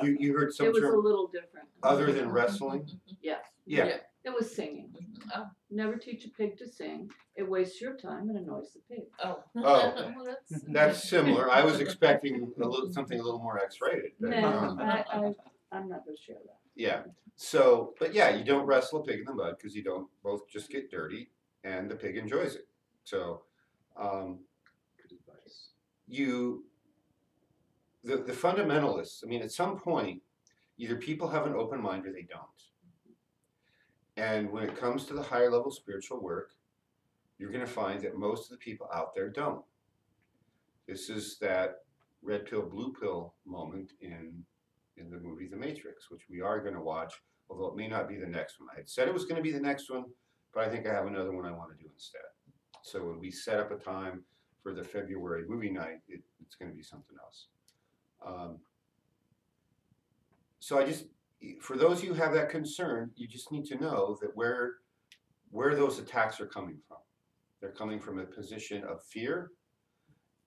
you heard some it was a term little different. other than wrestling? Yes. Yeah. It was singing. Oh. Never teach a pig to sing. It wastes your time and annoys the pig. Oh. Oh. Well, That's similar. I was expecting something a little more X-rated. But, No, I'm not gonna share that. yeah. So, but yeah, you don't wrestle a pig in the mud, because you don't both just get dirty, and the pig enjoys it. So, Good advice. the fundamentalists, I mean, at some point, either people have an open mind or they don't. And when it comes to the higher level spiritual work, you're going to find that most of the people out there don't. This is that red pill, blue pill moment in the movie The Matrix, which we are going to watch, although it may not be the next one. I had said it was going to be the next one, but I think I have another one I want to do instead. So when we set up a time for the February movie night, it's going to be something else. So for those of you who have that concern, you just need to know that where those attacks are coming from. They're coming from a position of fear.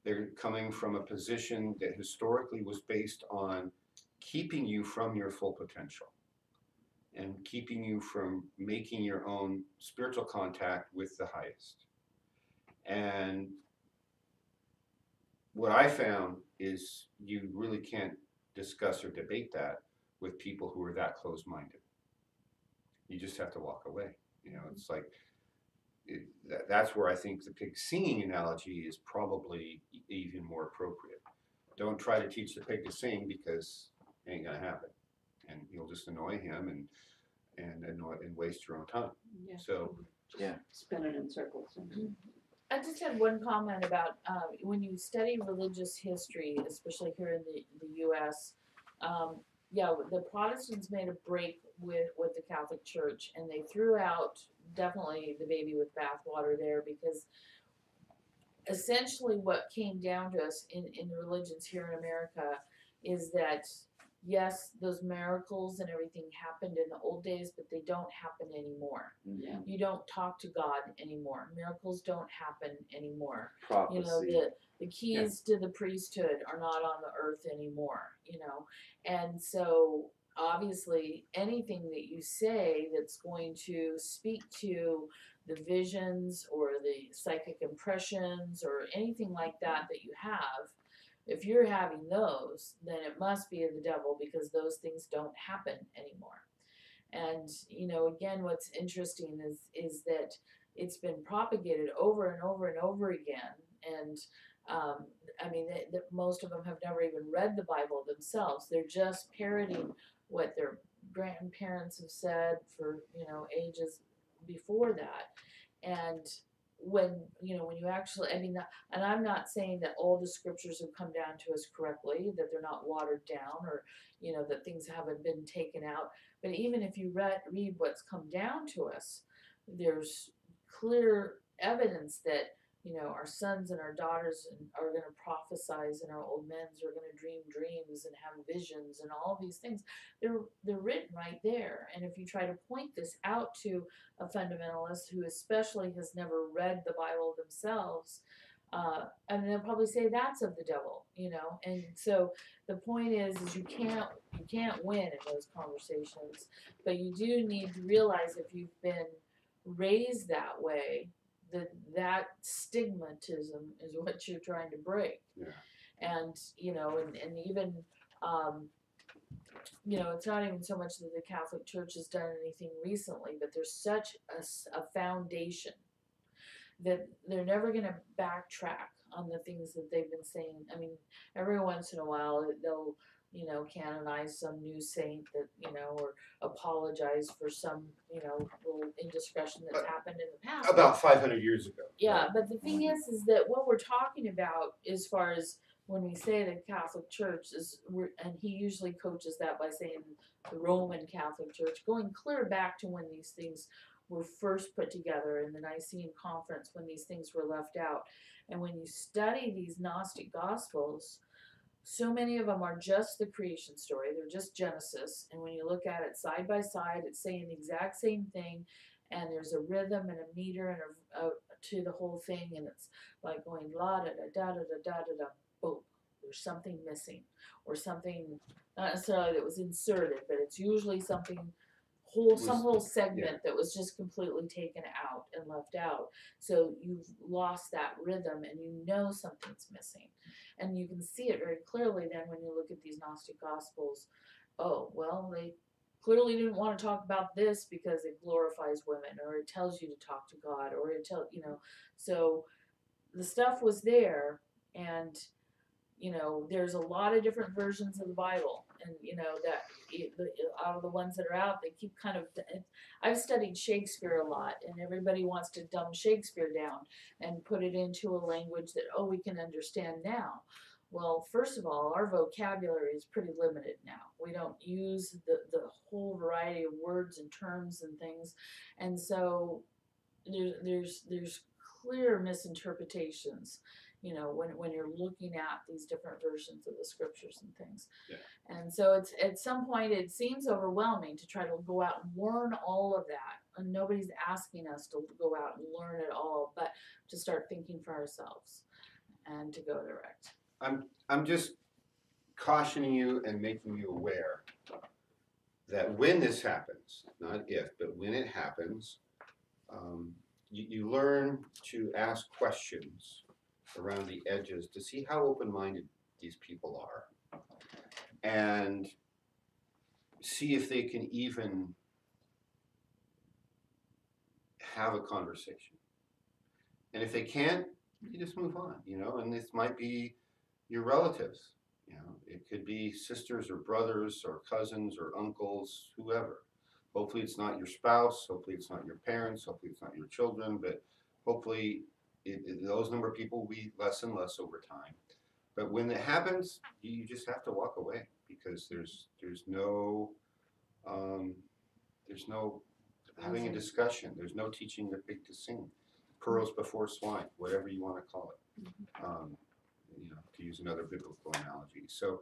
They're coming from a position that historically was based on keeping you from your full potential and keeping you from making your own spiritual contact with the highest. And what I found is you really can't discuss or debate that with people who are that close-minded. You just have to walk away. It's like, that's where I think the pig singing analogy is probably even more appropriate. Don't try to teach the pig to sing, because it ain't gonna happen, and you'll just annoy him and waste your own time. Yeah. So Yeah. Spin it in circles. I just had one comment about when you study religious history, especially here in the U.S. The Protestants made a break with the Catholic Church, and they threw out definitely the baby with bathwater there, because essentially what came down to us in the religions here in America is that, yes, those miracles and everything happened in the old days, but they don't happen anymore. Yeah. You don't talk to God anymore. Miracles don't happen anymore. Prophecy. The keys to the priesthood are not on the earth anymore, and so obviously anything that you say that's going to speak to the visions or the psychic impressions or anything like that you have, if you're having those, then it must be of the devil, because those things don't happen anymore. And again, what's interesting is that it's been propagated over and over and over again, and most of them have never even read the Bible themselves. They're just parroting what their grandparents have said for ages before that. And when you actually, and I'm not saying that all the scriptures have come down to us correctly, that they're not watered down, or that things haven't been taken out. But even if you read what's come down to us, there's clear evidence that our sons and our daughters are going to prophesize, and our old men are going to dream dreams and have visions, and all these things. They're written right there. And if you try to point this out to a fundamentalist who especially has never read the Bible themselves, and they'll probably say that's of the devil, And so the point is you can't win in those conversations, but you do need to realize, if you've been raised that way, that stigmatism is what you're trying to break. Yeah. And and even it's not even so much that the Catholic Church has done anything recently, but there's such a foundation that they're never going to backtrack on the things that they've been saying. Every once in a while they'll canonize some new saint that, or apologize for some, little indiscretion that's happened in the past. About 500 years ago. Yeah, but the thing is that what we're talking about as far as when we say the Catholic Church and he usually coaches that by saying the Roman Catholic Church, going clear back to when these things were first put together in the Nicene Conference, when these things were left out. And when you study these Gnostic Gospels, so many of them are just the creation story. They're just Genesis. And when you look at it side by side, it's saying the exact same thing. And there's a rhythm and a meter and a to the whole thing. And it's like going la da da da da da da da da. Boom. There's something missing, or something not necessarily that was inserted, but it's usually some whole segment that was just completely taken out and left out. So you've lost that rhythm, and something's missing, and you can see it very clearly then when you look at these Gnostic Gospels. Oh well, they clearly didn't want to talk about this because it glorifies women, or it tells you to talk to God, or so the stuff was there. And there's a lot of different versions of the Bible, and that out of the ones that are out, they keep kind of. I've studied Shakespeare a lot, and everybody wants to dumb Shakespeare down and put it into a language that we can understand now. Well, first of all, our vocabulary is pretty limited now. We don't use the whole variety of words and terms and things, and so there's clear misinterpretations. When you're looking at these different versions of the scriptures and things. Yeah. And so it's at some point it seems overwhelming to try to go out and learn all of that. And nobody's asking us to go out and learn it all, but to start thinking for ourselves and to go direct. I'm just cautioning you and making you aware that when this happens, not if, but when it happens, you learn to ask questions around the edges to see how open-minded these people are, and see if they can even have a conversation. And if they can't, you just move on, and this might be your relatives, it could be sisters or brothers or cousins or uncles, whoever. Hopefully it's not your spouse, hopefully it's not your parents, hopefully it's not your children, but hopefully those number of people will be less and less over time. But when it happens, you just have to walk away, because there's no having a discussion. There's no teaching the pig to sing. Pearls before swine, whatever you want to call it. To use another biblical analogy. So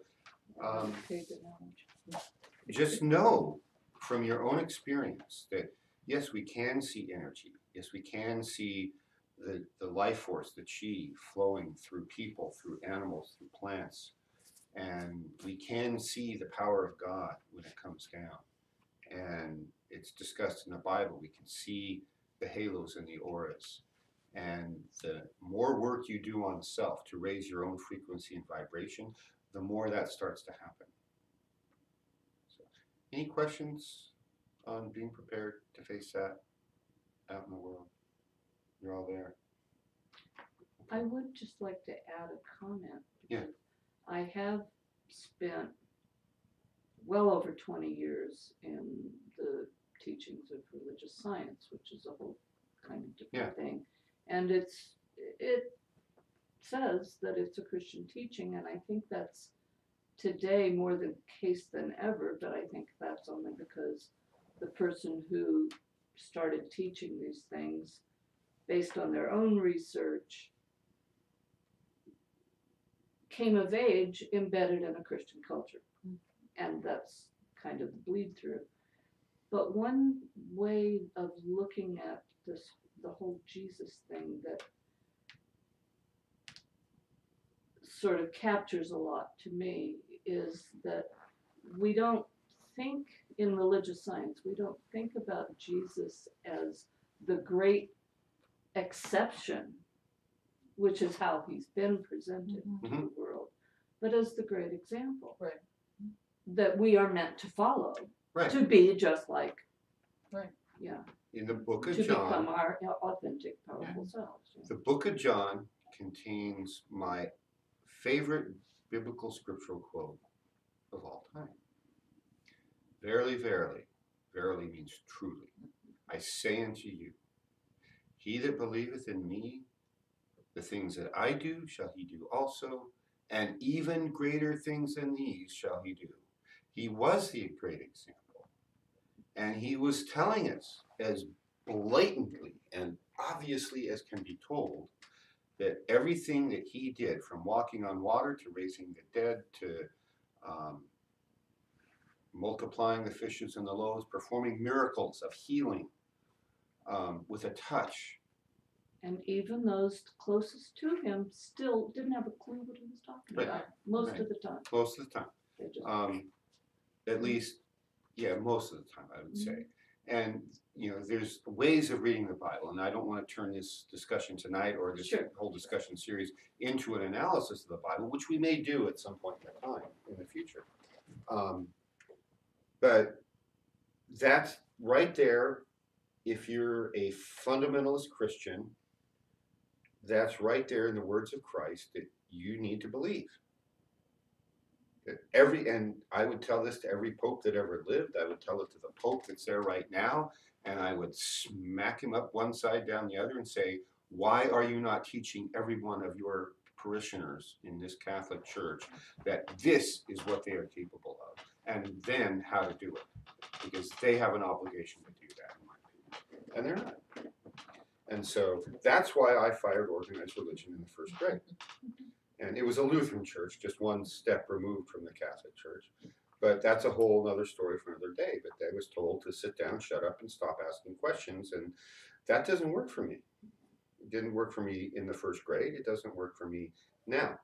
just know from your own experience that yes, we can see energy. Yes, we can see the life force, the chi, flowing through people, through animals, through plants. And we can see the power of God when it comes down. And it's discussed in the Bible. We can see the halos and the auras. And the more work you do on self to raise your own frequency and vibration, the more that starts to happen. So, any questions on being prepared to face that out in the world? You're all there. I would just like to add a comment. Yeah. I have spent well over 20 years in the teachings of religious science, which is a whole kind of different thing. And it says that it's a Christian teaching, and I think that's today more the case than ever, but I think that's only because the person who started teaching these things based on their own research came of age embedded in a Christian culture. And that's kind of the bleed through. But one way of looking at this, the whole Jesus thing, that sort of captures a lot to me is that we don't think in religious science, we don't think about Jesus as the great exception, which is how he's been presented to the world, but as the great example that we are meant to follow, to be just like, in the book of to John, become our authentic, powerful selves. the book of John contains my favorite biblical scriptural quote of all time. Verily, verily, verily means truly. I say unto you, he that believeth in me, the things that I do shall he do also, and even greater things than these shall he do. He was the great example. And he was telling us as blatantly and obviously as can be told that everything that he did, from walking on water to raising the dead to multiplying the fishes and the loaves, performing miracles of healing with a touch. And even those closest to him still didn't have a clue what he was talking Right. about most Right. of the time. Most of the time. They just, At least, yeah, most of the time, I would say. And, you know, there's ways of reading the Bible, and I don't want to turn this discussion tonight or this Sure. whole discussion series into an analysis of the Bible, which we may do at some point in time in the future. But that's right there. If you're a fundamentalist Christian, that's right there in the words of Christ that you need to believe. And I would tell this to every pope that ever lived. I would tell it to the pope that's there right now, and I would smack him up one side down the other and say, why are you not teaching every one of your parishioners in this Catholic Church that this is what they are capable of, and then how to do it? Because they have an obligation to do that, in my opinion, and they're not. And so that's why I fired organized religion in the first grade. And it was a Lutheran church, just one step removed from the Catholic Church. But that's a whole other story for another day. But I was told to sit down, shut up, and stop asking questions. And that doesn't work for me. It didn't work for me in the first grade. It doesn't work for me now.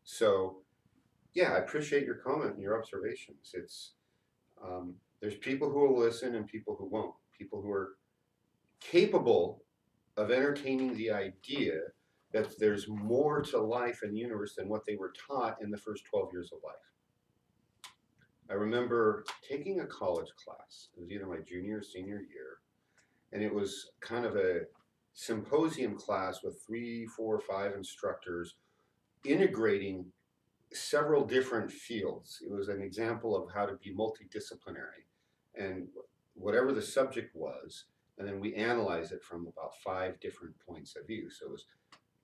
So, yeah, I appreciate your comment and your observations. It's there's people who will listen and people who won't. People who are capable of entertaining the idea that there's more to life in the universe than what they were taught in the first 12 years of life. I remember taking a college class. It was either my junior or senior year, and it was kind of a symposium class with 3, 4, 5 instructors integrating several different fields. It was an example of how to be multidisciplinary, and whatever the subject was, and then we analyzed it from about 5 different points of view. So it was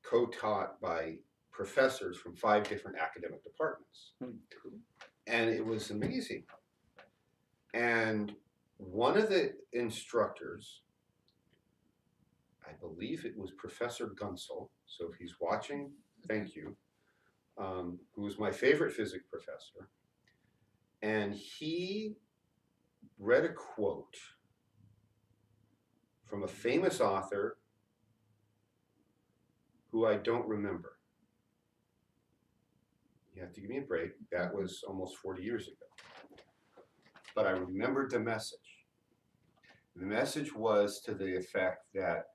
co-taught by professors from 5 different academic departments. And it was amazing. And one of the instructors, I believe it was Professor Gunsel, so if he's watching, thank you, who was my favorite physics professor. And he read a quote from a famous author who I don't remember. You have to give me a break. That was almost 40 years ago. But I remembered the message. The message was to the effect that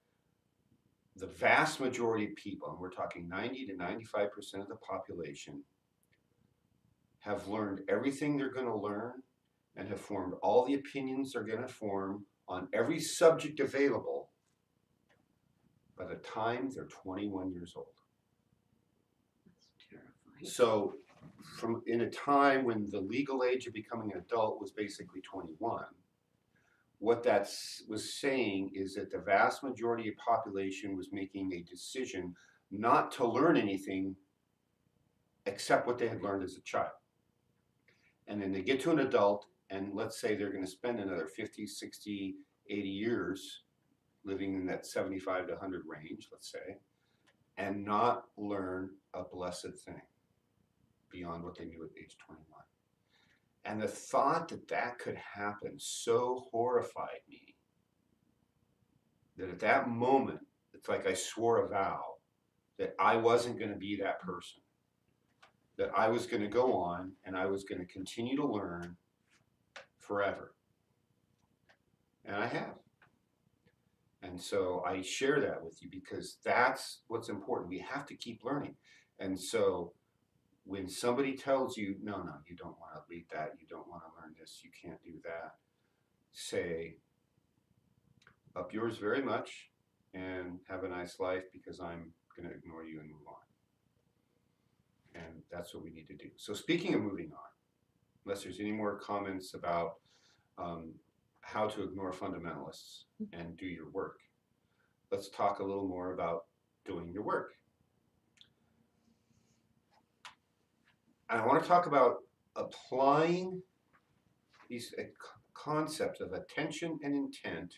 the vast majority of people, and we're talking 90 to 95% of the population, have learned everything they're going to learn and have formed all the opinions they're going to form on every subject available by the time they're 21 years old. that's terrifying. So from in a time when the legal age of becoming an adult was basically 21, what that was saying is that the vast majority of population was making a decision not to learn anything except what they had learned as a child. And then they get to an adult, and let's say they're going to spend another 50, 60, 80 years living in that 75 to 100 range, let's say, and not learn a blessed thing beyond what they knew at age 21. And the thought that that could happen so horrified me that at that moment, it's like I swore a vow that I wasn't going to be that person, that I was going to go on and I was going to continue to learn forever. And I have. And so I share that with you because that's what's important. We have to keep learning. And so when somebody tells you, no, you don't want to read that, you don't want to learn this, you can't do that, say, up yours very much and have a nice life because I'm going to ignore you and move on. And that's what we need to do. So speaking of moving on, unless there's any more comments about how to ignore fundamentalists and do your work, let's talk a little more about doing your work. And I want to talk about applying these concepts of attention and intent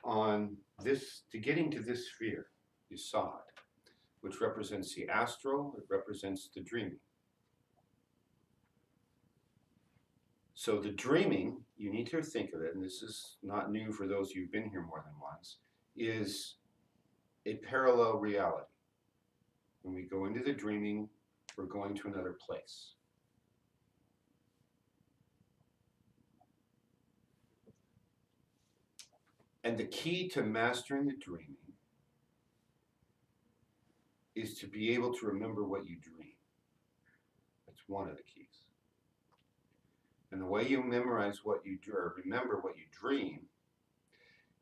on this, to getting to this sphere, Yasad, which represents the astral, it represents the dreaming. So the dreaming, you need to think of it, and this is not new for those who've been here more than once, is a parallel reality. When we go into the dreaming, we're going to another place. And the key to mastering the dreaming is to be able to remember what you dream. That's one of the keys. And the way you memorize what you do, or remember what you dream,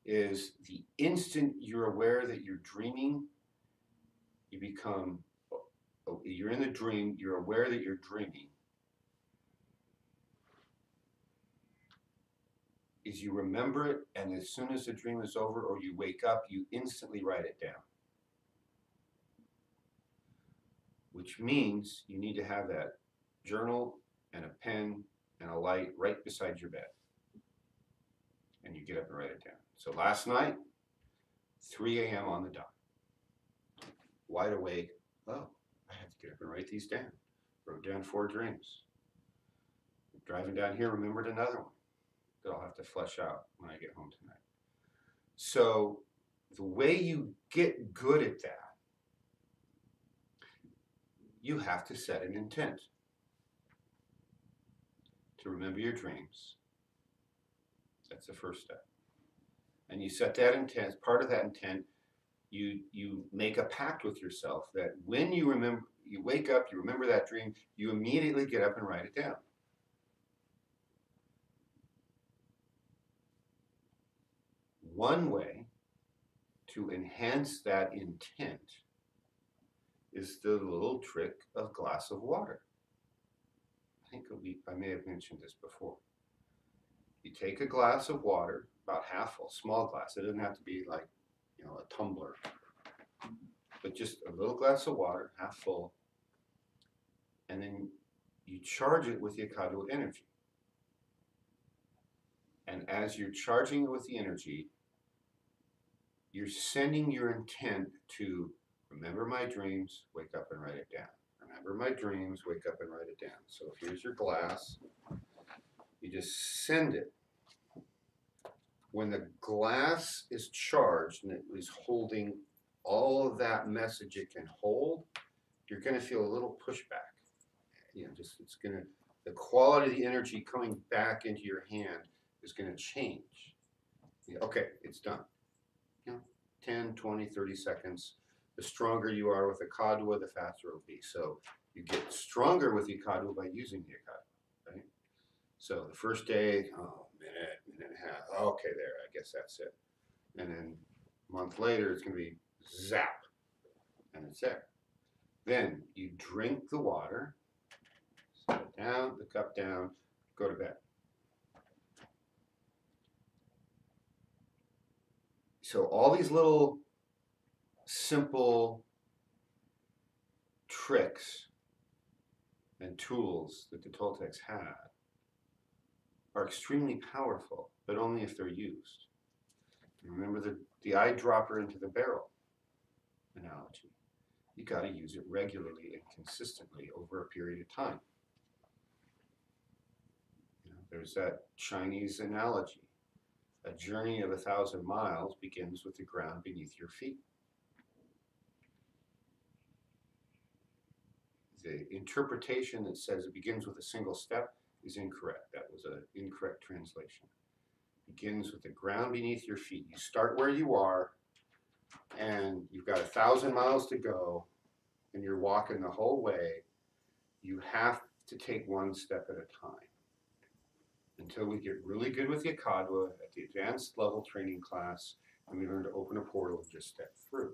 is the instant you're aware that you're dreaming, you become, you're in the dream, you're aware that you're dreaming, is you remember it, and as soon as the dream is over or you wake up, you instantly write it down. Which means you need to have that journal and a pen and a light right beside your bed. And you get up and write it down. So last night, 3 a.m. on the dot. Wide awake, oh, I have to get up and write these down. Wrote down 4 dreams. Driving down here, remembered another one that I'll have to flesh out when I get home tonight. So the way you get good at that, you have to set an intent to remember your dreams. That's the first step. And you set that intent, as part of that intent, you make a pact with yourself that when you remember, you wake up, you remember that dream, you immediately get up and write it down. One way to enhance that intent is the little trick of glass of water. I think I may have mentioned this before. You take a glass of water, about half full, small glass. It doesn't have to be like, you know, a tumbler, but just a little glass of water, half full, and then you charge it with the Akadu energy. And as you're charging it with the energy, you're sending your intent to remember my dreams, wake up and write it down. Remember my dreams, wake up and write it down. So here's your glass. You just send it. When the glass is charged and it is holding all of that message it can hold, you're going to feel a little pushback. You know, just it's going to, the quality of the energy coming back into your hand is going to change. Yeah, okay, it's done. You know, 10, 20, 30 seconds. The stronger you are with the Akadwa, the faster it'll be. So you get stronger with the Akadwa by using the Akadwa, right? So the first day, oh, minute and a half. Okay, there, I guess that's it. And then a month later, it's going to be zap, and it's there. Then you drink the water, set it down, the cup down, go to bed. So all these little simple tricks and tools that the Toltecs had are extremely powerful, but only if they're used. Remember the eyedropper into the barrel analogy. You got to use it regularly and consistently over a period of time. You know, there's that Chinese analogy. A journey of 1,000 miles begins with the ground beneath your feet. The interpretation that says it begins with a single step is incorrect. That was an incorrect translation. Begins with the ground beneath your feet. You start where you are, and you've got 1,000 miles to go, and you're walking the whole way. You have to take one step at a time. Until we get really good with the Akadwa at the advanced level training class, and we learn to open a portal and just step through.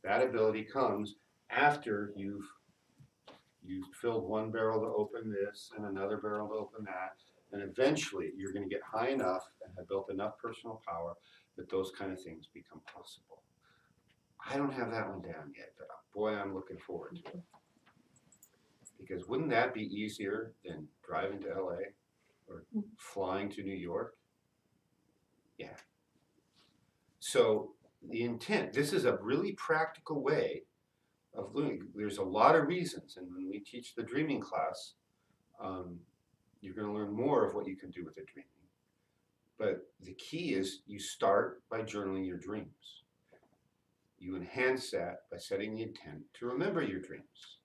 That ability comes after you've You filled one barrel to open this and another barrel to open that. And eventually you're going to get high enough and have built enough personal power that those kind of things become possible. I don't have that one down yet, but boy, I'm looking forward to it. Because wouldn't that be easier than driving to LA or flying to New York? Yeah. So the intent, this is a really practical way of doing. There's a lot of reasons, and when we teach the dreaming class, you're going to learn more of what you can do with the dreaming. But the key is you start by journaling your dreams. You enhance that by setting the intent to remember your dreams.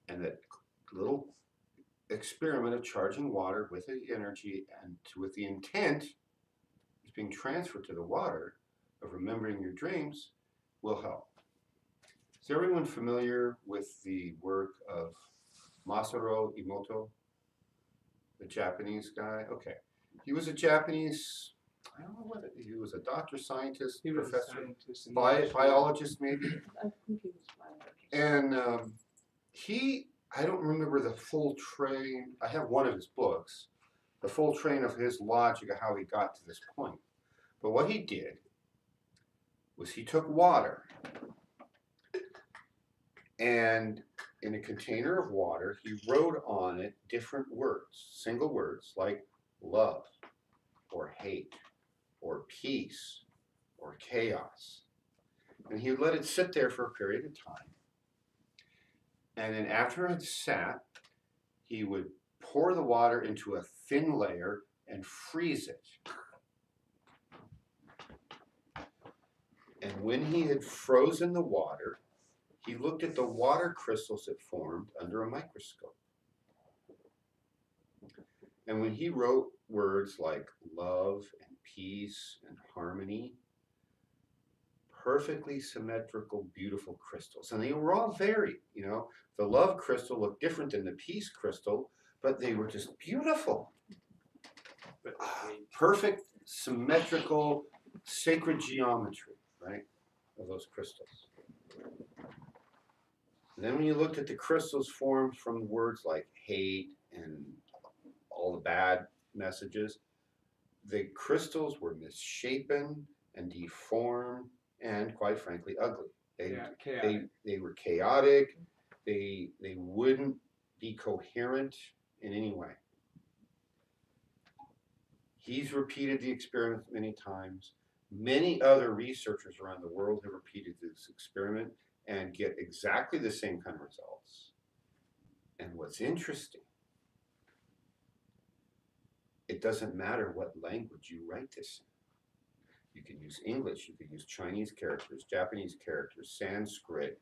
And that little experiment of charging water with the energy and with the intent is being transferred to the water of remembering your dreams will help. Is everyone familiar with the work of Masaru Emoto, the Japanese guy? Okay. He was a Japanese, I don't know whether he was a doctor, scientist, He was a professor, scientist and biologist maybe. I think he was biologist. And I don't remember the full train. I have one of his books, the full train of his logic of how he got to this point. But what he did was he took water and in a container of water, he wrote on it different words, single words like love or hate or peace or chaos. And he let it sit there for a period of time. And then after it sat, he would pour the water into a thin layer and freeze it. And when he had frozen the water, he looked at the water crystals that formed under a microscope. And when he wrote words like love and peace and harmony, perfectly symmetrical, beautiful crystals. And they were all varied, you know. The love crystal looked different than the peace crystal, but they were just beautiful. Perfect, symmetrical, sacred geometry, right, of those crystals. And then when you looked at the crystals formed from words like hate and all the bad messages, the crystals were misshapen and deformed and, quite frankly, ugly. They were chaotic. They wouldn't be coherent in any way. He's repeated the experiment many times. Many other researchers around the world have repeated this experiment and get exactly the same kind of results. And what's interesting, it doesn't matter what language you write this in. You can use English, you can use Chinese characters, Japanese characters, Sanskrit,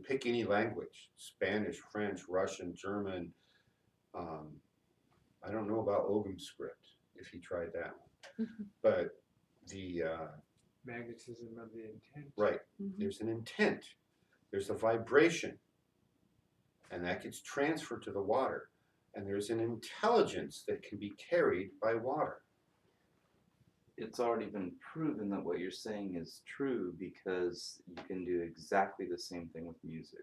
pick any language, Spanish, French, Russian, German. I don't know about Ogham script, if he tried that one. But the magnetism of the intent. Right. There's an intent. There's a vibration. And that gets transferred to the water. And there's an intelligence that can be carried by water. It's already been proven that what you're saying is true because you can do exactly the same thing with music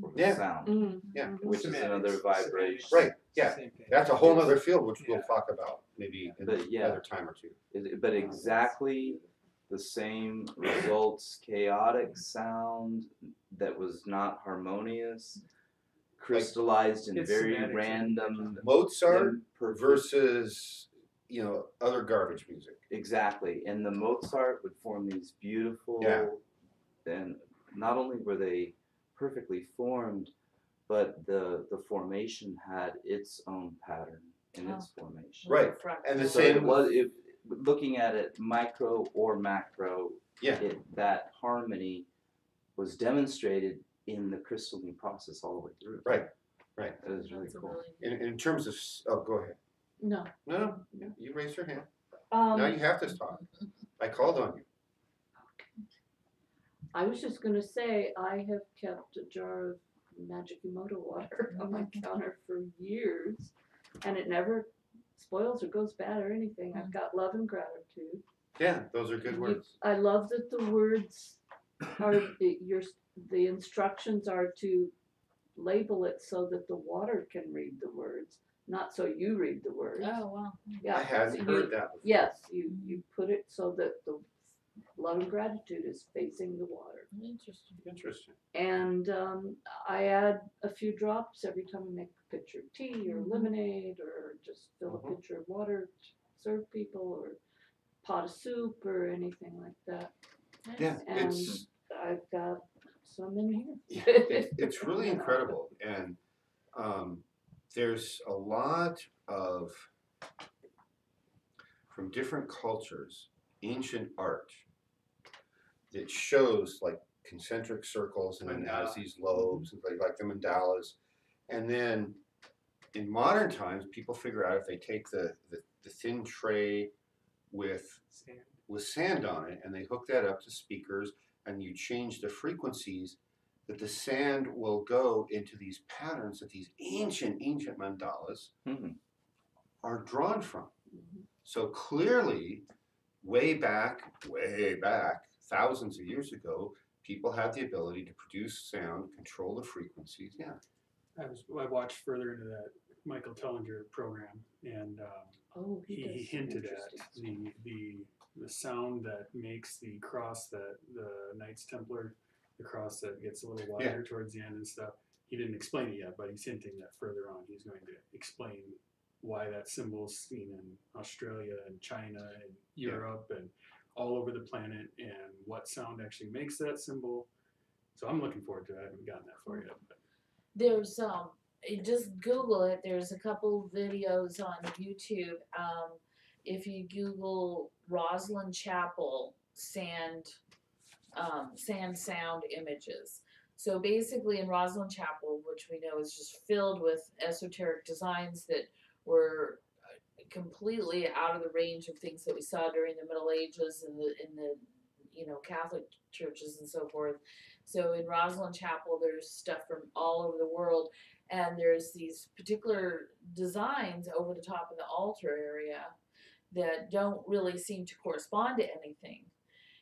or with sound, Yeah. which is another vibration. Right. Yeah. Same thing. That's a whole other field, which we'll talk about maybe in But yeah. another time or two. But exactly the same results, chaotic sound that was not harmonious, crystallized in It's very semantics. random Mozart imperfect- versus, other garbage music. Exactly, and the Mozart would form these beautiful, and not only were they perfectly formed, but the formation had its own pattern in its formation. Right. And the So same it was, looking at it micro or macro, that harmony was demonstrated in the crystalline process all the way through. Right. That was really cool. In terms of, go ahead. No. No, you raised your hand. Now you have to talk. I called on you. I was just gonna say, I have kept a jar of magic Emoto water on my counter for years, and it never spoils or goes bad or anything. I've got love and gratitude. Yeah, those are good words. I love that the words are, the instructions are to label it so that the water can read the words, not so you read the words. Oh, wow. Yeah, I hadn't so heard that before. Yes, you put it so that the love and gratitude is facing the water. Interesting. Interesting. And I add a few drops every time I make a pitcher of tea or lemonade, or just fill a pitcher of water to serve people, or pot of soup or anything like that. Yeah, And it's I've got some in here. it's really incredible, and there's a lot of from different cultures ancient art that shows like concentric circles and then has these lobes and like the mandalas, and then in modern times people figure out if they take the thin tray with sand on it and they hook that up to speakers and you change the frequencies, that the sand will go into these patterns that these ancient mandalas are drawn from. So clearly, way back, thousands of years ago, people had the ability to produce sound, control the frequencies. Yeah. I watched further into that Michael Tellinger program, and he hinted at the sound that makes the cross that the Knights Templar, the cross that gets a little wider towards the end and stuff. He didn't explain it yet, but he's hinting that further on he's going to explain why that symbol's seen in Australia and China and Europe and all over the planet, and what sound actually makes that symbol. So I'm looking forward to it. I haven't gotten that far yet. But. There's just Google it. There's a couple videos on YouTube. If you Google Roslyn Chapel sand sound images. So basically in Roslyn Chapel, which we know is just filled with esoteric designs that were completely out of the range of things that we saw during the Middle Ages and in the Catholic churches and so forth. So in Roslyn Chapel, there's stuff from all over the world, and there's these particular designs over the top of the altar area that don't really seem to correspond to anything,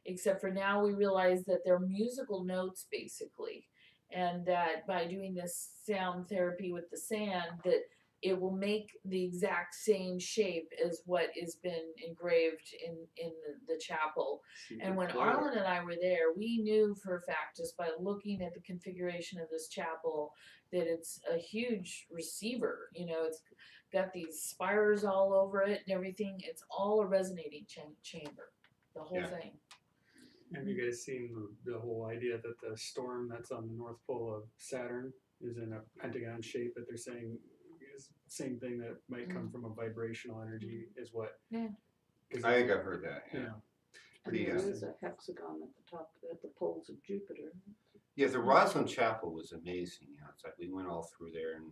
except for now we realize that they're musical notes basically, and that by doing this sound therapy with the sand, that it will make the exact same shape as what has been engraved in the chapel. And when Arlen and I were there, we knew for a fact, just by looking at the configuration of this chapel, that it's a huge receiver. It's got these spires all over it and everything. It's all a resonating chamber, the whole thing. Have you guys seen the whole idea that the storm that's on the North Pole of Saturn is in a pentagon shape, that they're saying is the same thing that might come from a vibrational energy is what? Yeah. I think I've heard that. Yeah. And there is a hexagon at the top, at the poles of Jupiter. Yeah, the Roslyn Chapel was amazing. It's like we went all through there, and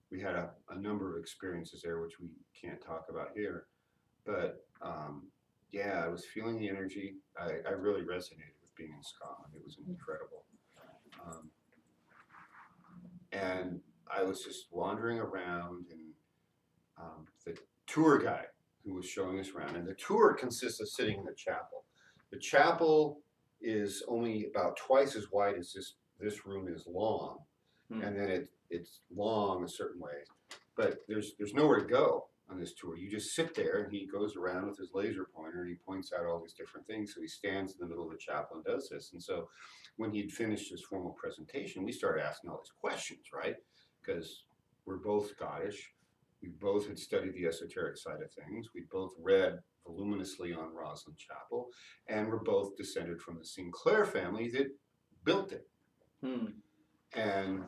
we had a number of experiences there, which we can't talk about here. But I was feeling the energy. I really resonated with being in Scotland. It was incredible. And I was just wandering around, and the tour guide who was showing us around, and the tour consists of sitting in the chapel. The chapel is only about twice as wide as this room is long, and then it's long a certain way, but there's nowhere to go on this tour. You just sit there, and he goes around with his laser pointer and he points out all these different things. So he stands in the middle of the chapel and does this. And so when he'd finished his formal presentation, we started asking all these questions, right? Because we're both Scottish. We both had studied the esoteric side of things. We both read voluminously on Roslyn Chapel, and we're both descended from the Sinclair family that built it. And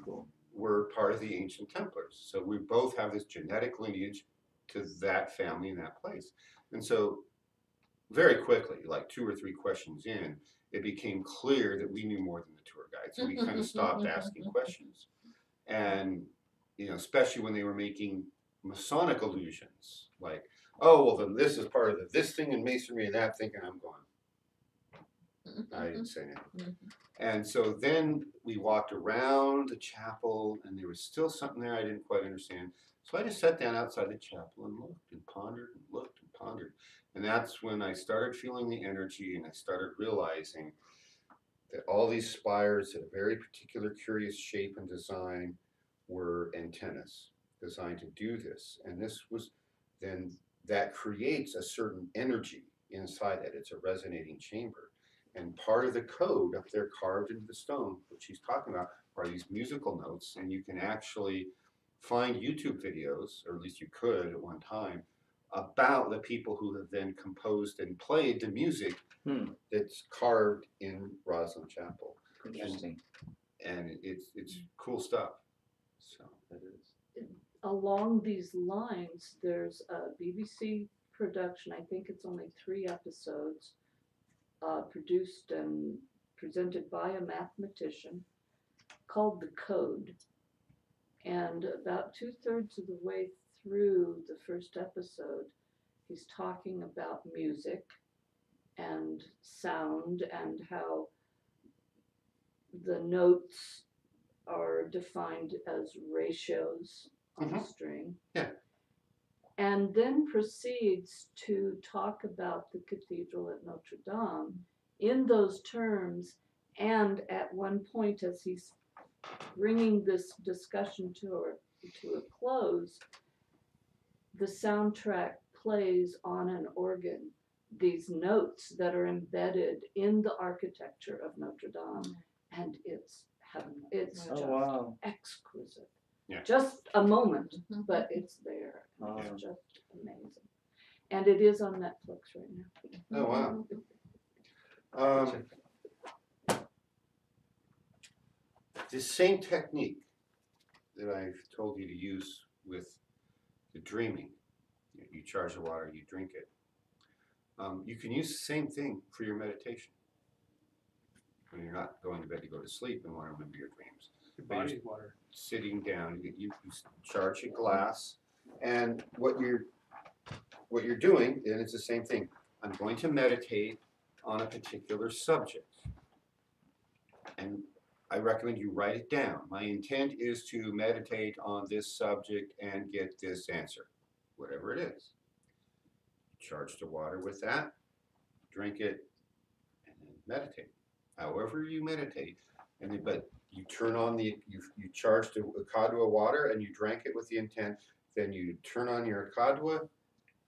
we're part of the ancient Templars. So we both have this genetic lineage to that family in that place. And so very quickly, like 2 or 3 questions in, it became clear that we knew more than the tour guide. So we kind of stopped asking questions. And, especially when they were making Masonic allusions, like, oh, well, then this is part of this thing in Masonry and that thing, and I'm going, I didn't say anything. And so then we walked around the chapel, and there was still something there I didn't quite understand. So I just sat down outside the chapel and looked and pondered and looked and pondered. And that's when I started feeling the energy, and I started realizing that all these spires at a very particular curious shape and design were antennas designed to do this. And this was then, that creates a certain energy inside that. It's a resonating chamber. And part of the code up there carved into the stone, which he's talking about, are these musical notes. And you can actually find YouTube videos, or at least you could at one time, about the people who have then composed and played the music that's carved in Roslyn Chapel. Interesting. And it's cool stuff. So That is. Along these lines, there's a BBC production, I think it's only 3 episodes, produced and presented by a mathematician, called The Code. And about 2/3 of the way through the first episode, he's talking about music and sound and how the notes are defined as ratios on a string. Yeah. And then proceeds to talk about the cathedral at Notre Dame in those terms. And at one point, as he's bringing this discussion to a close, the soundtrack plays on an organ these notes that are embedded in the architecture of Notre Dame, and it's heavenly. It's Oh just wow. exquisite. Yeah. Just a moment, but it's there. It's just amazing. And it is on Netflix right now. Oh wow. This same technique that I've told you to use with the dreaming, you charge the water, you drink it. You can use the same thing for your meditation. When you're not going to bed to go to sleep and want to remember your dreams. Your body's water. Sitting down, you charge a glass, and what you're doing, and it's the same thing. I'm going to meditate on a particular subject, and I recommend you write it down. My intent is to meditate on this subject and get this answer, whatever it is. Charge the water with that, drink it, and then meditate. However you meditate, and then, but you turn on the, you charge the kadwa water and you drank it with the intent, then you turn on your kadwa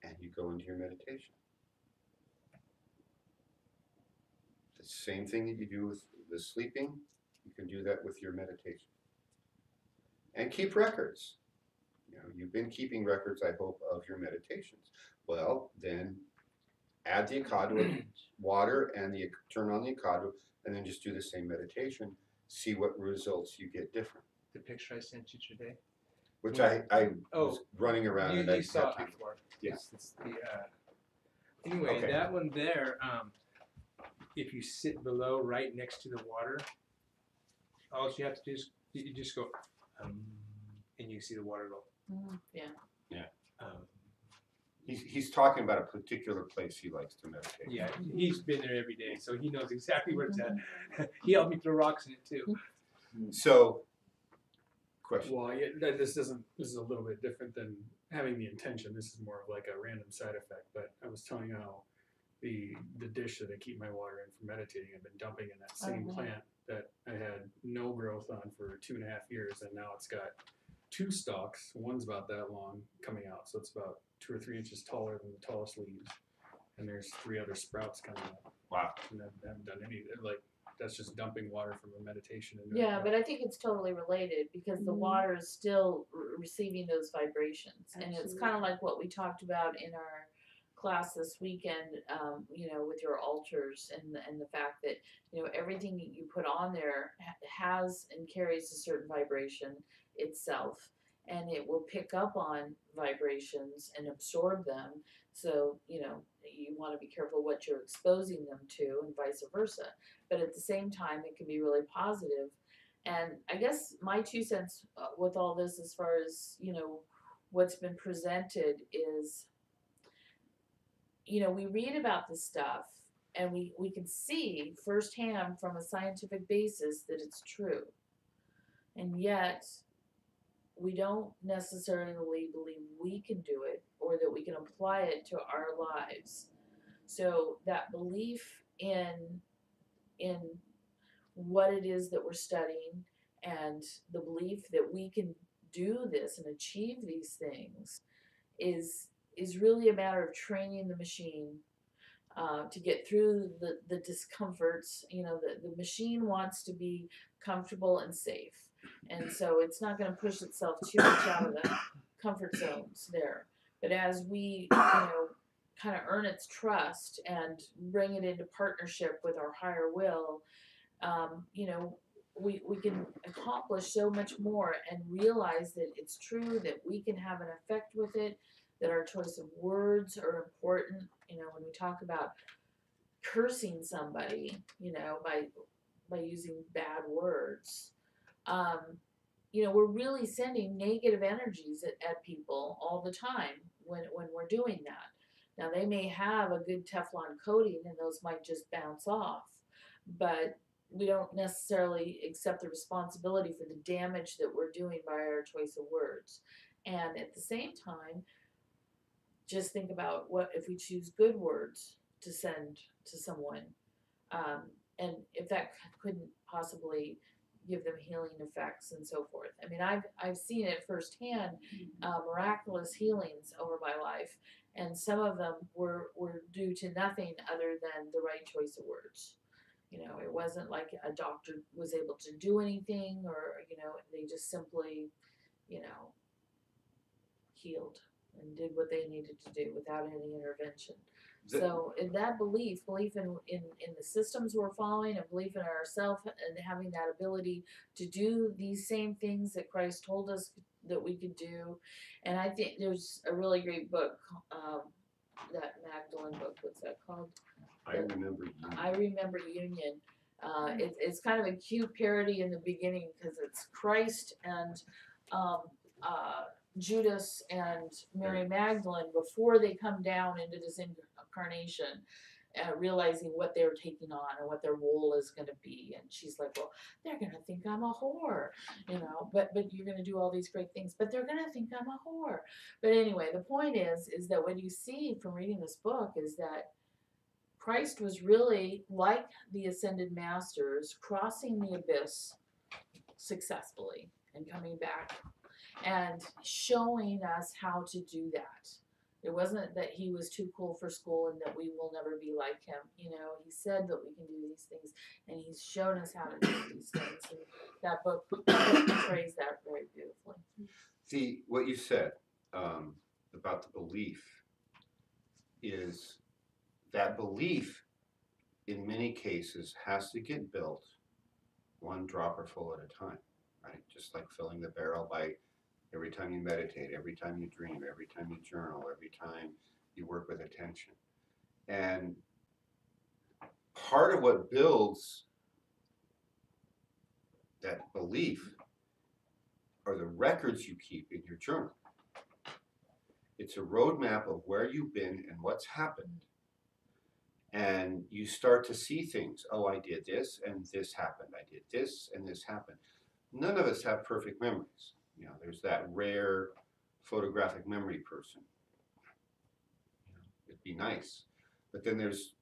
and you go into your meditation. The same thing that you do with the sleeping, you can do that with your meditation. And keep records. You know, you've been keeping records, I hope, of your meditations. Well, then add the kadwa water and turn on the kadwa, and then just do the same meditation. See what results you get different. The picture I sent you today. Which I was running around You, and I you saw had it to. before. Yeah. It's the, anyway, Okay. that one there, if you sit below right next to the water, all you have to do is you just go, and you see the water go. Yeah. He's talking about a particular place he likes to meditate. Yeah, he's been there every day, so he knows exactly where it's at. He helped me throw rocks in it too. So, question. Well, yeah, this is a little bit different than having the intention. This is more of like a random side effect. But I was telling you how the dish that I keep my water in for meditating, I've been dumping in that same plant that I had no growth on for 2.5 years, and now it's got 2 stalks. One's about that long coming out, so it's about 2 or 3 inches taller than the tallest leaves. And there's 3 other sprouts coming up. Wow. And I haven't done any, like, that's just dumping water from a meditation. Into Yeah, but I think it's totally related because the water is still receiving those vibrations. And it's kind of like what we talked about in our class this weekend, you know, with your altars and the fact that, you know, everything you put on there has and carries a certain vibration itself. And it will pick up on vibrations and absorb them. So, you know, you want to be careful what you're exposing them to and vice versa. But at the same time, it can be really positive. And I guess my 2 cents with all this, as far as, you know, what's been presented is, you know, we read about this stuff and we can see firsthand from a scientific basis that it's true. And yet, we don't necessarily believe we can do it or that we can apply it to our lives. So that belief in what it is that we're studying, and the belief that we can do this and achieve these things is really a matter of training the machine to get through the discomforts. You know, the machine wants to be comfortable and safe. And so it's not going to push itself too much out of the comfort zones there. But as we, kind of earn its trust and bring it into partnership with our higher will, we can accomplish so much more and realize that it's true that we can have an effect with it, that our choice of words are important. When we talk about cursing somebody, by using bad words, we're really sending negative energies at people all the time when we're doing that. Now, they may have a good Teflon coating and those might just bounce off, but we don't necessarily accept the responsibility for the damage that we're doing by our choice of words. And at the same time, just think about what if we choose good words to send to someone, and if that couldn't possibly give them healing effects and so forth. I mean, I've seen it firsthand, miraculous healings over my life, and some of them were due to nothing other than the right choice of words. It wasn't like a doctor was able to do anything, or they just simply, healed and did what they needed to do without any intervention. So in that belief in the systems we're following, and belief in ourselves, and having that ability to do these same things that Christ told us that we could do. And I think there's a really great book, that Magdalene book. What's that called? I Remember Union. It's kind of a cute parody in the beginning because it's Christ and Judas and Mary Magdalene before they come down into this incarnation, realizing what they're taking on and what their role is going to be. And she's like, well, they're going to think I'm a whore, but you're going to do all these great things, but they're going to think I'm a whore. But anyway, the point is that what you see from reading this book is that Christ was really, like the ascended masters, crossing the abyss successfully and coming back and showing us how to do that. It wasn't that he was too cool for school and that we will never be like him. He said that we can do these things, and he's shown us how to do these things. And that book portrays that very beautifully. See, what you said about the belief is that belief, in many cases, has to get built one dropper full at a time, right? Just like filling the barrel by every time you meditate, every time you dream, every time you journal, every time you work with attention. And part of what builds that belief are the records you keep in your journal. It's a roadmap of where you've been and what's happened. And you start to see things. Oh, I did this and this happened. I did this and this happened. None of us have perfect memories. There's that rare photographic memory person. It'd be nice. But then there's,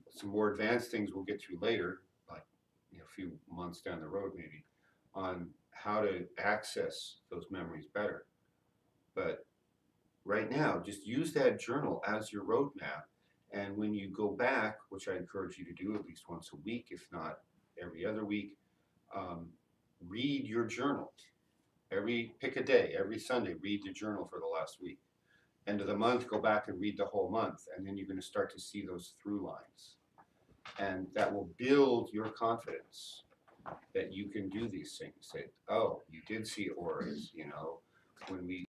some more advanced things we'll get to later, like a few months down the road maybe, on how to access those memories better. But right now, just use that journal as your roadmap. And when you go back, which I encourage you to do at least once a week, if not every other week, read your journal. Pick a day, every Sunday, read the journal for the last week. End of the month, go back and read the whole month, and then you're going to start to see those through lines. And that will build your confidence that you can do these things. That, oh, you did see auras, when we